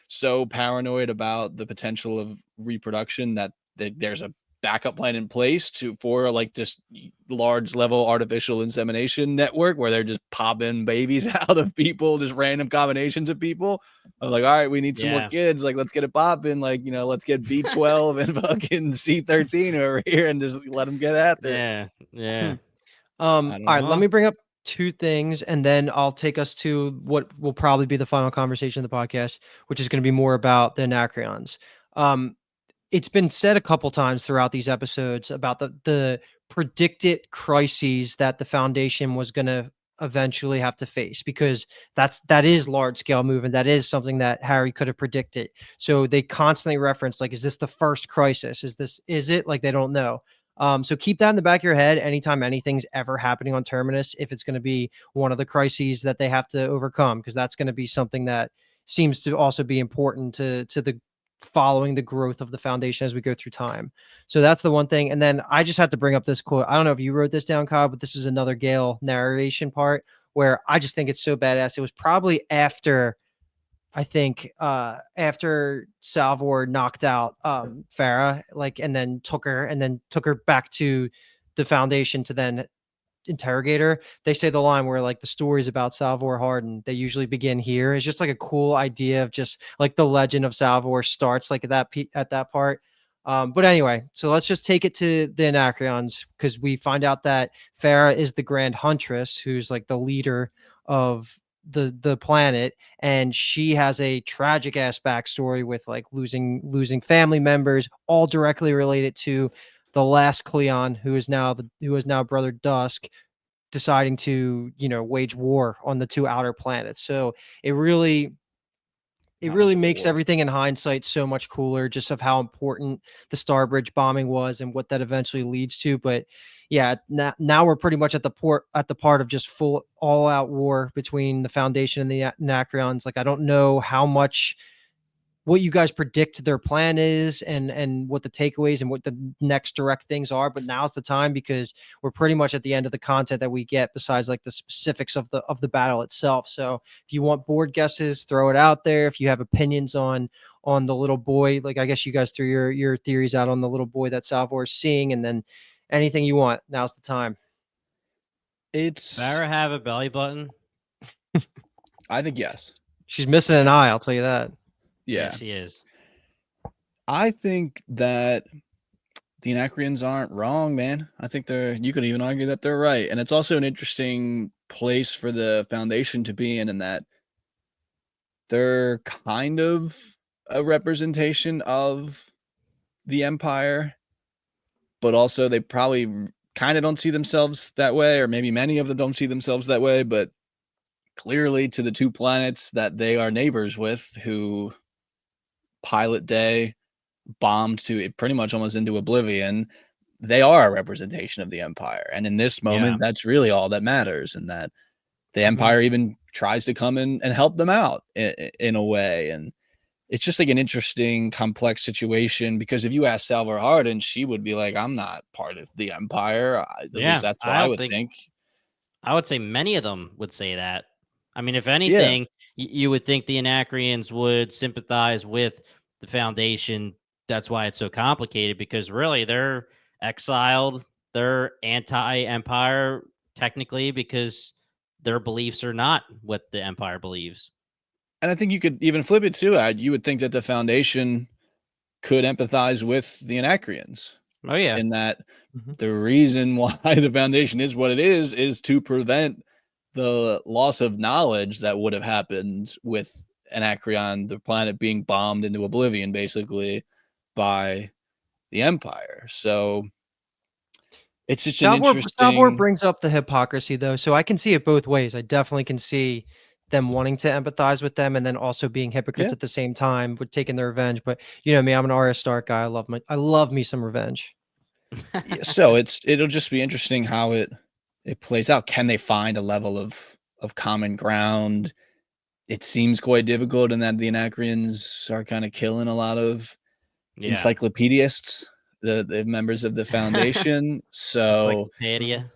so paranoid about the potential of reproduction that there's a backup plan in place for like just large level artificial insemination network where they're just popping babies out of people, just random combinations of people? I'm like, all right, we need some more Yeah. kids. Like, let's get it popping. Like, let's get B12 and fucking C13 over here and just let them get after it. Yeah. Yeah. All I don't right, let know. me bring up two things and then I'll take us to what will probably be the final conversation of the podcast, which is going to be more about the Anacreons. Um, it's been said a couple times throughout these episodes about the predicted crises that the Foundation was going to eventually have to face, because that is large scale movement. That is something that Harry could have predicted. So they constantly reference, like, is this the first crisis? Is it, like, they don't know. So keep that in the back of your head anytime anything's ever happening on Terminus, if it's going to be one of the crises that they have to overcome, because that's going to be something that seems to also be important to the following the growth of the Foundation as we go through time. So that's the one thing. And then I just have to bring up this quote. I don't know if you wrote this down, Kyle, but this was another Gale narration part where I just think it's so badass. It was probably after, I think, after Salvor knocked out Farah, like, and then took her back to the Foundation to then interrogator. They say the line where, like, the stories about Salvor Hardin, they usually begin here. It's just like a cool idea of just like the legend of Salvor starts like at that part. But anyway, so let's just take it to the Anacreons, because we find out that Farah is the Grand Huntress, who's like the leader of the planet, and she has a tragic ass backstory with, like, losing family members, all directly related to the last Cleon, who is now Brother Dusk, deciding to, wage war on the two outer planets. So it really it Not much really of a makes war. everything in hindsight so much cooler, just of how important the Starbridge bombing was and what that eventually leads to. But yeah, now we're pretty much at the part of just full all out war between the Foundation and the Anacreons. Like, I don't know how much, what you guys predict their plan is, and what the takeaways and what the next direct things are, but now's the time, because we're pretty much at the end of the content that we get, besides like the specifics of the battle itself. So if you want board guesses, throw it out there. If you have opinions on the little boy, like, I guess you guys threw your theories out on the little boy that Salvor is seeing, and then anything you want, now's the time. It's, Farrah have a belly button? I think yes. She's missing an eye, I'll tell you that. Yeah, Yeah. she is. I think that the Anacreons aren't wrong, man. I think you could even argue that they're right. And it's also an interesting place for the Foundation to be in that they're kind of a representation of the Empire, but also they probably kind of don't see themselves that way, or maybe many of them don't see themselves that way, but clearly to the two planets that they are neighbors with, who Pilot Day bombed to it pretty much almost into oblivion, they are a representation of the Empire. And in this moment, that's really all that matters. And that the Empire even tries to come in and help them out in a way. And it's just like an interesting, complex situation, because if you ask Salvor Hardin, she would be like, I'm not part of the Empire. At least that's what I would think. I would say many of them would say that. I mean, if Yeah. anything, you would think the Anacreons would sympathize with the Foundation. That's why it's so complicated, because really they're exiled. They're anti-Empire, technically, because their beliefs are not what the Empire believes. And I think you could even flip it too. You would think that the Foundation could empathize with the Anacreons. Oh, yeah. In that the reason why the Foundation is what it is to prevent the loss of knowledge that would have happened with Anacreon, the planet being bombed into oblivion, basically, by the Empire. So it's just an interesting... Salvor brings up the hypocrisy, though, so I can see it both ways. I definitely can see them wanting to empathize with them and then also being hypocrites at the same time with taking their revenge. But you know me, I'm an Arya Stark guy. I love me some revenge. So it'll just be interesting how it plays out. Can they find a level of common ground? It seems quite difficult in that the Anacreans are kind of killing a lot of Yeah. encyclopedists, the members of the Foundation. So Encyclopedia.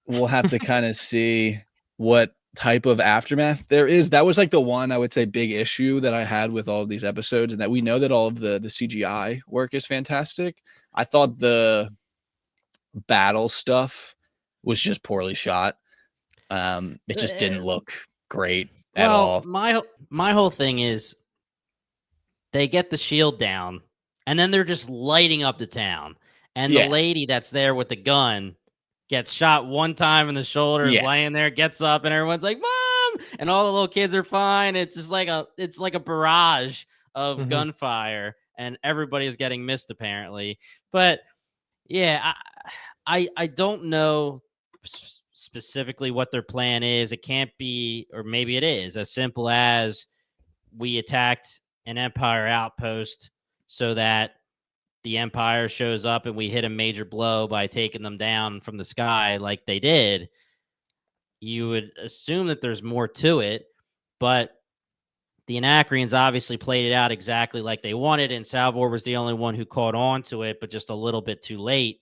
we'll have to kind of see what type of aftermath there is. That was like the one I would say big issue that I had with all of these episodes, and that we know that all of the CGI work is fantastic. I thought the battle stuff was just poorly shot. It just didn't look great at Well, all. my whole thing is they get the shield down, and then they're just lighting up the town. And the Yeah, lady that's there with the gun gets shot one time in the shoulders, yeah, laying there, gets up, and everyone's like, "Mom!" And all the little kids are fine. It's just like a barrage of Mhm. gunfire, and everybody's getting missed apparently. But yeah, I don't know specifically what their plan is. It can't be, or maybe it is, as simple as we attacked an Empire outpost so that the Empire shows up and we hit a major blow by taking them down from the sky like they did. You would assume that there's more to it, but the Anacreans obviously played it out exactly like they wanted, and Salvor was the only one who caught on to it, but just a little bit too late.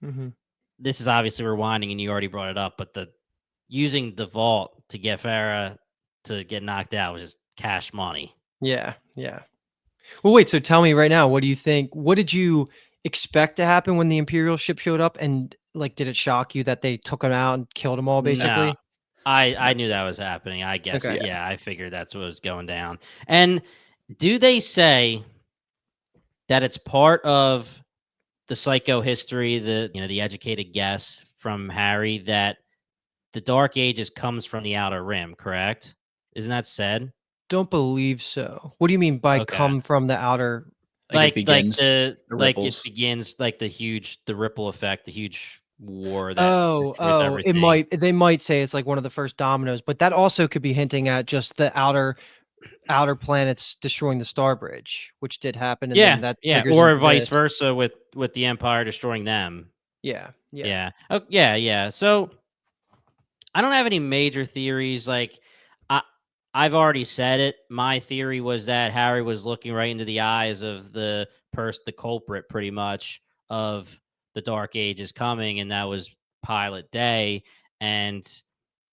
Mhm. This is obviously rewinding, and you already brought it up, but the using the vault to get Farah to get knocked out was just cash money. Yeah, yeah. Well, wait, so tell me right now, what do you think? What did you expect to happen when the Imperial ship showed up? And like, did it shock you that they took them out and killed them all, No, basically? I knew that was happening. I guess, Okay. yeah. yeah, I figured that's what was going down. And do they say that it's part of the psycho history, the educated guess from Harry that the Dark Ages comes from the Outer Rim, correct? Isn't that said? Don't believe so. What do you mean by Okay. come from the outer? Like it Like begins the the like it ripples. begins like the ripple effect, the huge war that Oh, destroys oh, everything. they might say it's like one of the first dominoes, but that also could be hinting at just the outer planets destroying the Star Bridge, which did happen, and then Yeah, that yeah, triggers or into vice this. versa with the Empire destroying them. Yeah, yeah. Yeah. Oh, yeah, yeah. So I don't have any major theories. Like I I've already said it. My theory was that Harry was looking right into the eyes of the culprit pretty much of the Dark Ages coming, and that was Pilot Day and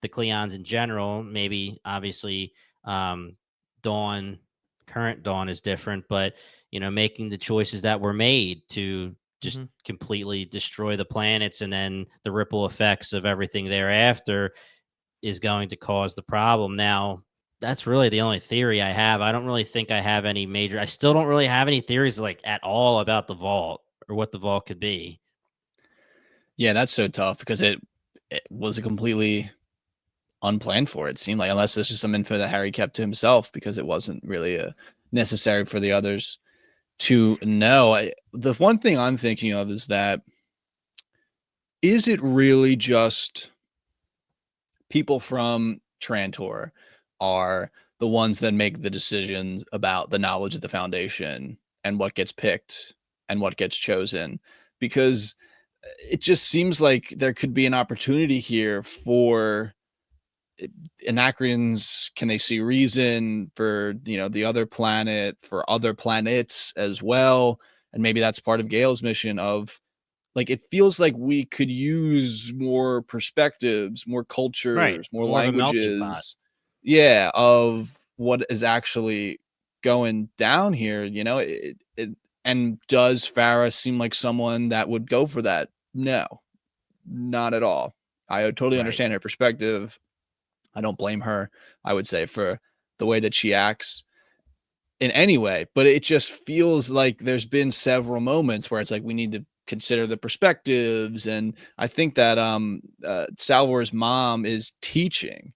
the Cleons in general. Maybe obviously Dawn, current Dawn is different, but making the choices that were made to just Mhm. completely destroy the planets and then the ripple effects of everything thereafter is going to cause the problem. Now, that's really the only theory I have. I don't really think I have any major. I still don't really have any theories like at all about the vault or what the vault could be. Yeah, that's so tough because it was a completely unplanned for. It seemed like, unless this is some info that Harry kept to himself because it wasn't really necessary for the others to know. The one thing I'm thinking of is that, is it really just people from Trantor are the ones that make the decisions about the knowledge of the Foundation and what gets picked and what gets chosen? Because it just seems like there could be an opportunity here for Anacreans. Can they see reason for the other planet, for other planets as well? And maybe that's part of Gale's mission of, like, it feels like we could use more perspectives, more Right. cultures, more More of a melting pot. languages, yeah, of what is actually going down here. And does Farah seem like someone that would go for that? No, not at all. I totally Right. understand her perspective. I don't blame her, I would say, for the way that she acts in any way, but it just feels like there's been several moments where it's like we need to consider the perspectives. And I think that Salvor's mom is teaching,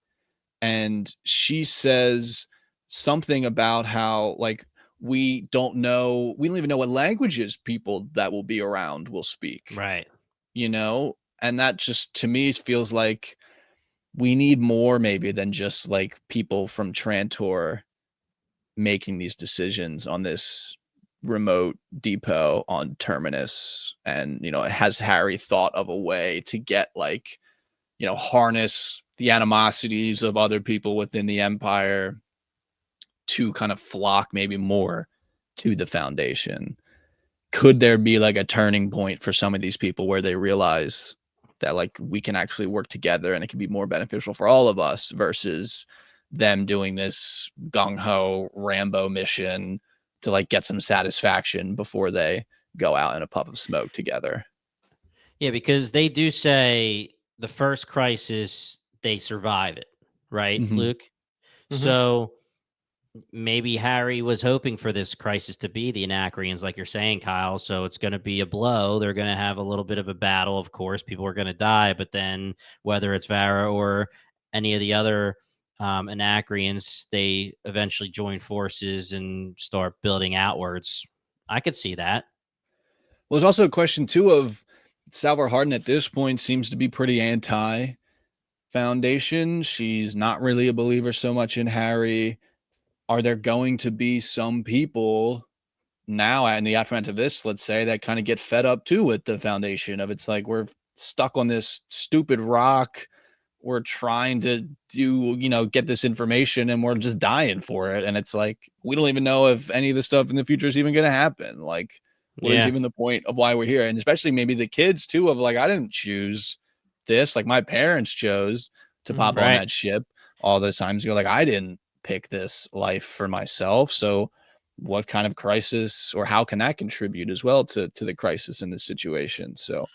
and she says something about how, like, we don't even know what languages people that will be around will speak, Right. and that just, to me, feels like we need more maybe than just like people from Trantor making these decisions on this remote depot on Terminus, and has Harry thought of a way to get like harness the animosities of other people within the Empire to kind of flock maybe more to the Foundation? Could there be like a turning point for some of these people where they realize that like we can actually work together and it can be more beneficial for all of us versus them doing this gung-ho Rambo mission to like get some satisfaction before they go out in a puff of smoke together? Yeah, because they do say the first crisis they survive it, right, Mm-hmm. Luke? Mm-hmm. So maybe Harry was hoping for this crisis to be the Anacreons, like you're saying, Kyle. So it's going to be a blow. They're going to have a little bit of a battle. Of course, people are going to die, but then whether it's Vara or any of the other Anacreons, they eventually join forces and start building outwards. I could see that. Well, there's also a question too of Salvor Hardin at this point seems to be pretty anti Foundation. She's not really a believer so much in Harry. Are there going to be some people now in the aftermath of this, let's say, that kind of get fed up too with the Foundation of it's like we're stuck on this stupid rock. We're trying to do, get this information and we're just dying for it. And it's like, we don't even know if any of the stuff in the future is even going to happen. Like, what is Yeah. even the point of why we're here? And especially maybe the kids too, of like, I didn't choose this. Like, my parents chose to pop on Right. that ship all those times ago. Like, I didn't pick this life for myself. So, what kind of crisis or how can that contribute as well to the crisis in this situation? So,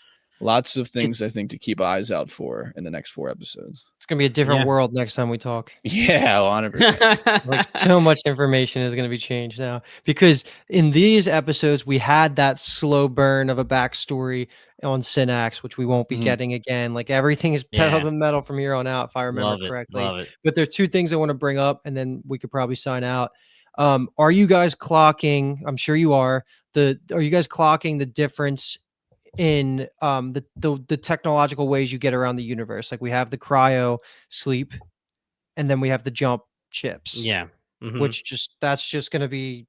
lots of things I think to keep eyes out for in the next 4 episodes. It's gonna be a different Yeah. world next time we talk. Yeah, 100%. Like so much information is going to be changed now because in these episodes we had that slow burn of a backstory on Synax, which we won't be Mhm. getting again. Like everything is pedal Yeah. to the metal from here on out, if I remember Love it. correctly. Love it. But there are two things I want to bring up, and then we could probably sign out. Are you guys clocking? I'm sure you are. Are you guys clocking the difference in the technological ways you get around the universe? Like we have the cryo sleep, and then we have the jump chips, Yeah. Mhm. which that's just going to be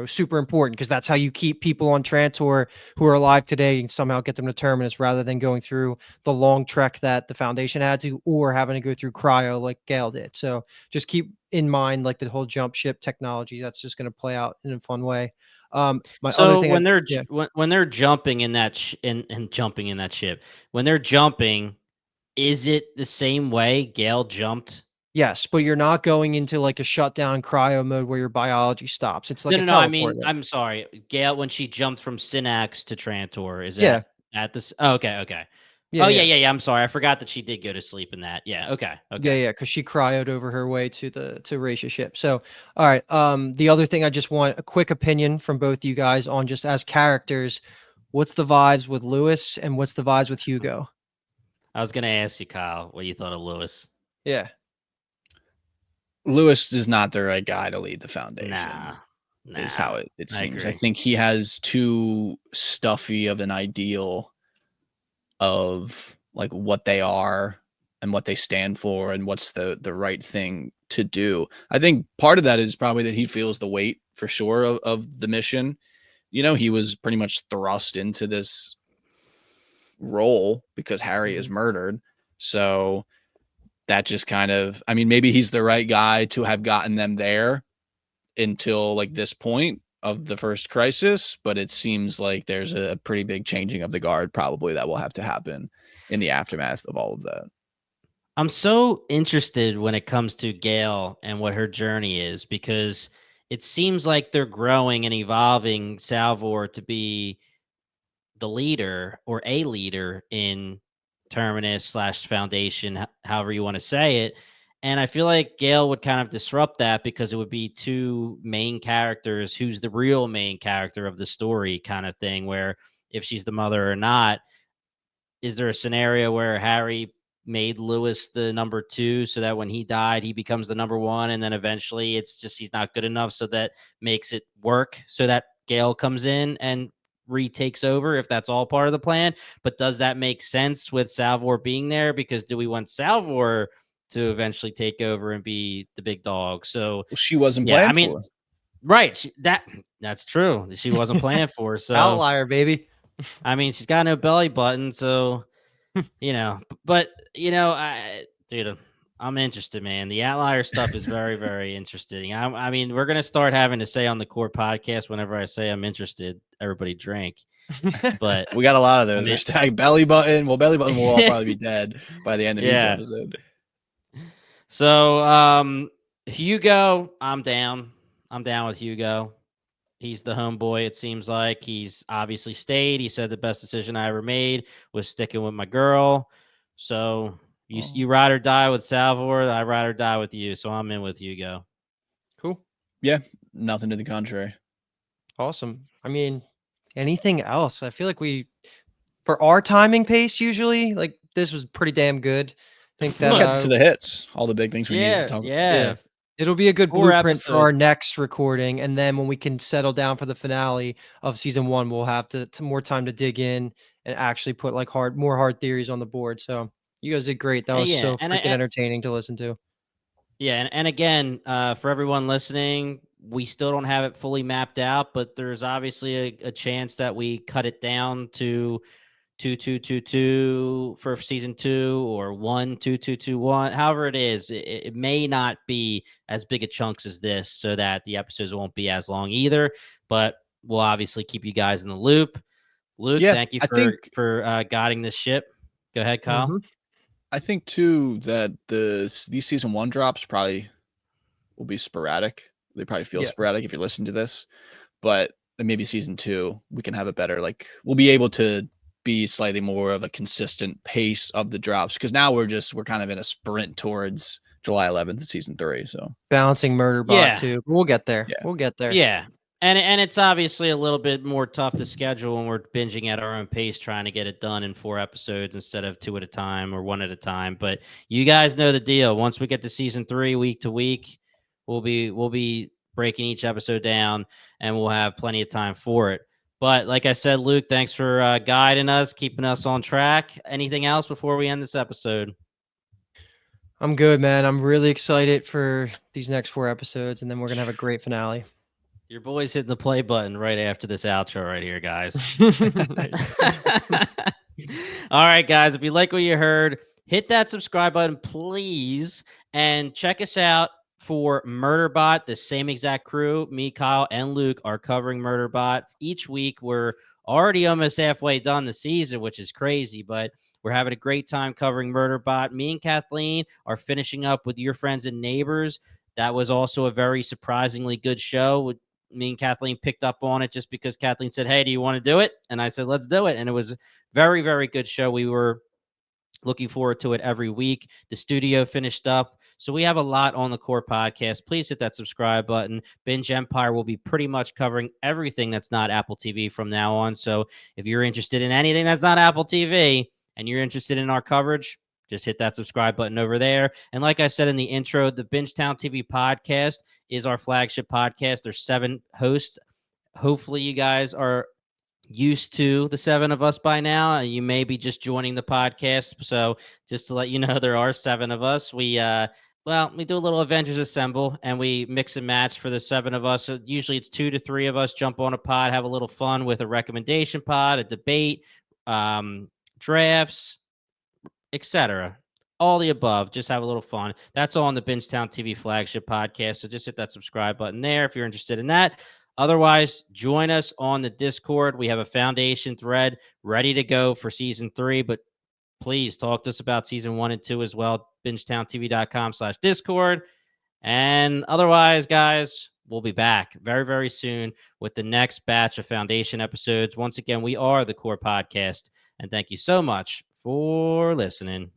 super important because that's how you keep people on Trantor who are alive today and somehow get them to Terminus rather than going through the long trek that the Foundation had to or having to go through cryo like Gale did. So just keep in mind like the whole jump ship technology that's just going to play out in a fun way. My other So thing, when they're yeah. when they're jumping in that and jumping in that ship, when they're jumping, is it the same way Gale jumped? Yes, but you're not going into like a shutdown cryo mode where your biology stops. It's like No, a no, no. I mean, teleporter. I'm sorry, Gale when she jumped from Synax to Trantor. Is Yeah. that at this? Oh, okay, okay. Yeah. Oh yeah, Yeah. yeah, yeah. I'm sorry, I forgot that she did go to sleep in that. Yeah. Okay. Yeah, Okay. yeah, because she cryoed over her way to Raisha ship. So, all right. The other thing I just want a quick opinion from both you guys on just as characters, what's the vibes with Lewis and what's the vibes with Hugo? I was gonna ask you, Kyle, what you thought of Lewis. Yeah. Lewis is not the right guy to lead the Foundation, Nah, is nah. how it I seems. I agree. think he has too stuffy of an ideal of like what they are and what they stand for and what's the right thing to do. I think part of that is probably that he feels the weight for sure of the mission. He was pretty much thrust into this role because Harry is murdered. So that just kind of, I mean, maybe he's the right guy to have gotten them there until like this point of the first crisis, but it seems like there's a pretty big changing of the guard probably that will have to happen in the aftermath of all of that. I'm so interested when it comes to Gale and what her journey is because it seems like they're growing and evolving Salvor to be the leader or a leader in Terminus slash Foundation, however you want to say it. And I feel like Gale would kind of disrupt that because it would be two main characters who's the real main character of the story kind of thing, where if she's the mother or not, is there a scenario where Harry made Lewis the number 2 so that when he died, he becomes the number 1, and then eventually it's just he's not good enough, so that makes it work so that Gale comes in and retakes over if that's all part of the plan? But does that make sense with Salvor being there? Because do we want Salvor to eventually take over and be the big dog? So She wasn't yeah, I planned mean, for. Right. That's true. She wasn't planned for. So Outlier, baby. I mean, she's got no belly button. So but dude, I'm interested, man. The outlier stuff is very, very interesting. I mean, we're gonna start having to say on the core podcast whenever I say I'm interested, everybody drink. But We got a lot of those. I mean, We're tagging belly button. Well, belly button will all probably be dead by the end of each yeah. episode. So Hugo, I'm down. I'm down with Hugo. He's the homeboy, it seems like. He's obviously stayed. He said the best decision I ever made was sticking with my girl. So you ride or die with Salvor. I ride or die with you. So I'm in with Hugo. Cool. Yeah, nothing to the contrary. Awesome. I mean, anything else? I feel like for our timing pace, usually, like this was pretty damn good. I think that We'll get to the hits, all the big things we needed to talk about. Yeah. It'll be a good 4 blueprint for our episodes. next recording. And then when we can settle down for the finale of season 1, we'll have to more time to dig in and actually put like more hard theories on the board. So you guys did great. That was Yeah, so freaking entertaining to listen to. Yeah, and again, for everyone listening, we still don't have it fully mapped out, but there's obviously a chance that we cut it down to 2-2-2-2 for season 2, or 1-2-2-2-1. However it is, it may not be as big a chunks as this, so that the episodes won't be as long either. But we'll obviously keep you guys in the loop. Luke, Yeah, thank you I think for guiding this ship. Go ahead, Kyle. Mhm. I think too that these season 1 drops probably will be sporadic. They probably feel sporadic if you're listening to this, but maybe season 2 we can have a better, like, we'll be able to be slightly more of a consistent pace of the drops, because now we're kind of in a sprint towards July 11th in season 3. So Balancing Murderbot too. We'll get there. Yeah. We'll get there. Yeah. And it's obviously a little bit more tough to schedule when we're binging at our own pace, trying to get it done in 4 episodes instead of 2 at a time or 1 at a time. But you guys know the deal. Once we get to season 3, week to week, we'll be breaking each episode down, and we'll have plenty of time for it. But like I said, Luke, thanks for guiding us, keeping us on track. Anything else before we end this episode? I'm good, man. I'm really excited for these next 4 episodes, and then we're gonna have a great finale. Your boy's hitting the play button right after this outro right here, guys. All right, guys. If you like what you heard, hit that subscribe button, please. And check us out for Murderbot. The same exact crew, me, Kyle, and Luke, are covering Murderbot each week. We're already almost halfway done the season, which is crazy, but we're having a great time covering Murderbot. Me and Kathleen are finishing up with Your Friends and Neighbors. That was also a very surprisingly good show. Me and Kathleen picked up on it just because Kathleen said, "Hey, do you want to do it?" And I said, "Let's do it." And it was a very, very good show. We were looking forward to it every week. The studio finished up. So we have a lot on the core podcast. Please hit that subscribe button. Binge Empire will be pretty much covering everything that's not Apple TV from now on. So if you're interested in anything that's not Apple TV and you're interested in our coverage, just hit that subscribe button over there. And like I said in the intro, the Bingetown TV podcast is our flagship podcast. There's 7 hosts. Hopefully you guys are used to the 7 of us by now. You may be just joining the podcast. So just to let you know, there are 7 of us. We do a little Avengers Assemble, and we mix and match for the 7 of us. So usually it's 2 to 3 of us jump on a pod, have a little fun with a recommendation pod, a debate, drafts, etc. All the above. Just have a little fun. That's all on the Bingetown TV flagship podcast. So just hit that subscribe button there if you're interested in that. Otherwise, join us on the Discord. We have a foundation thread ready to go for season 3, but please talk to us about season 1 and 2 as well. BingetownTV.com/Discord. And otherwise, guys, we'll be back very, very soon with the next batch of foundation episodes. Once again, we are the Core Podcast, and thank you so much for listening.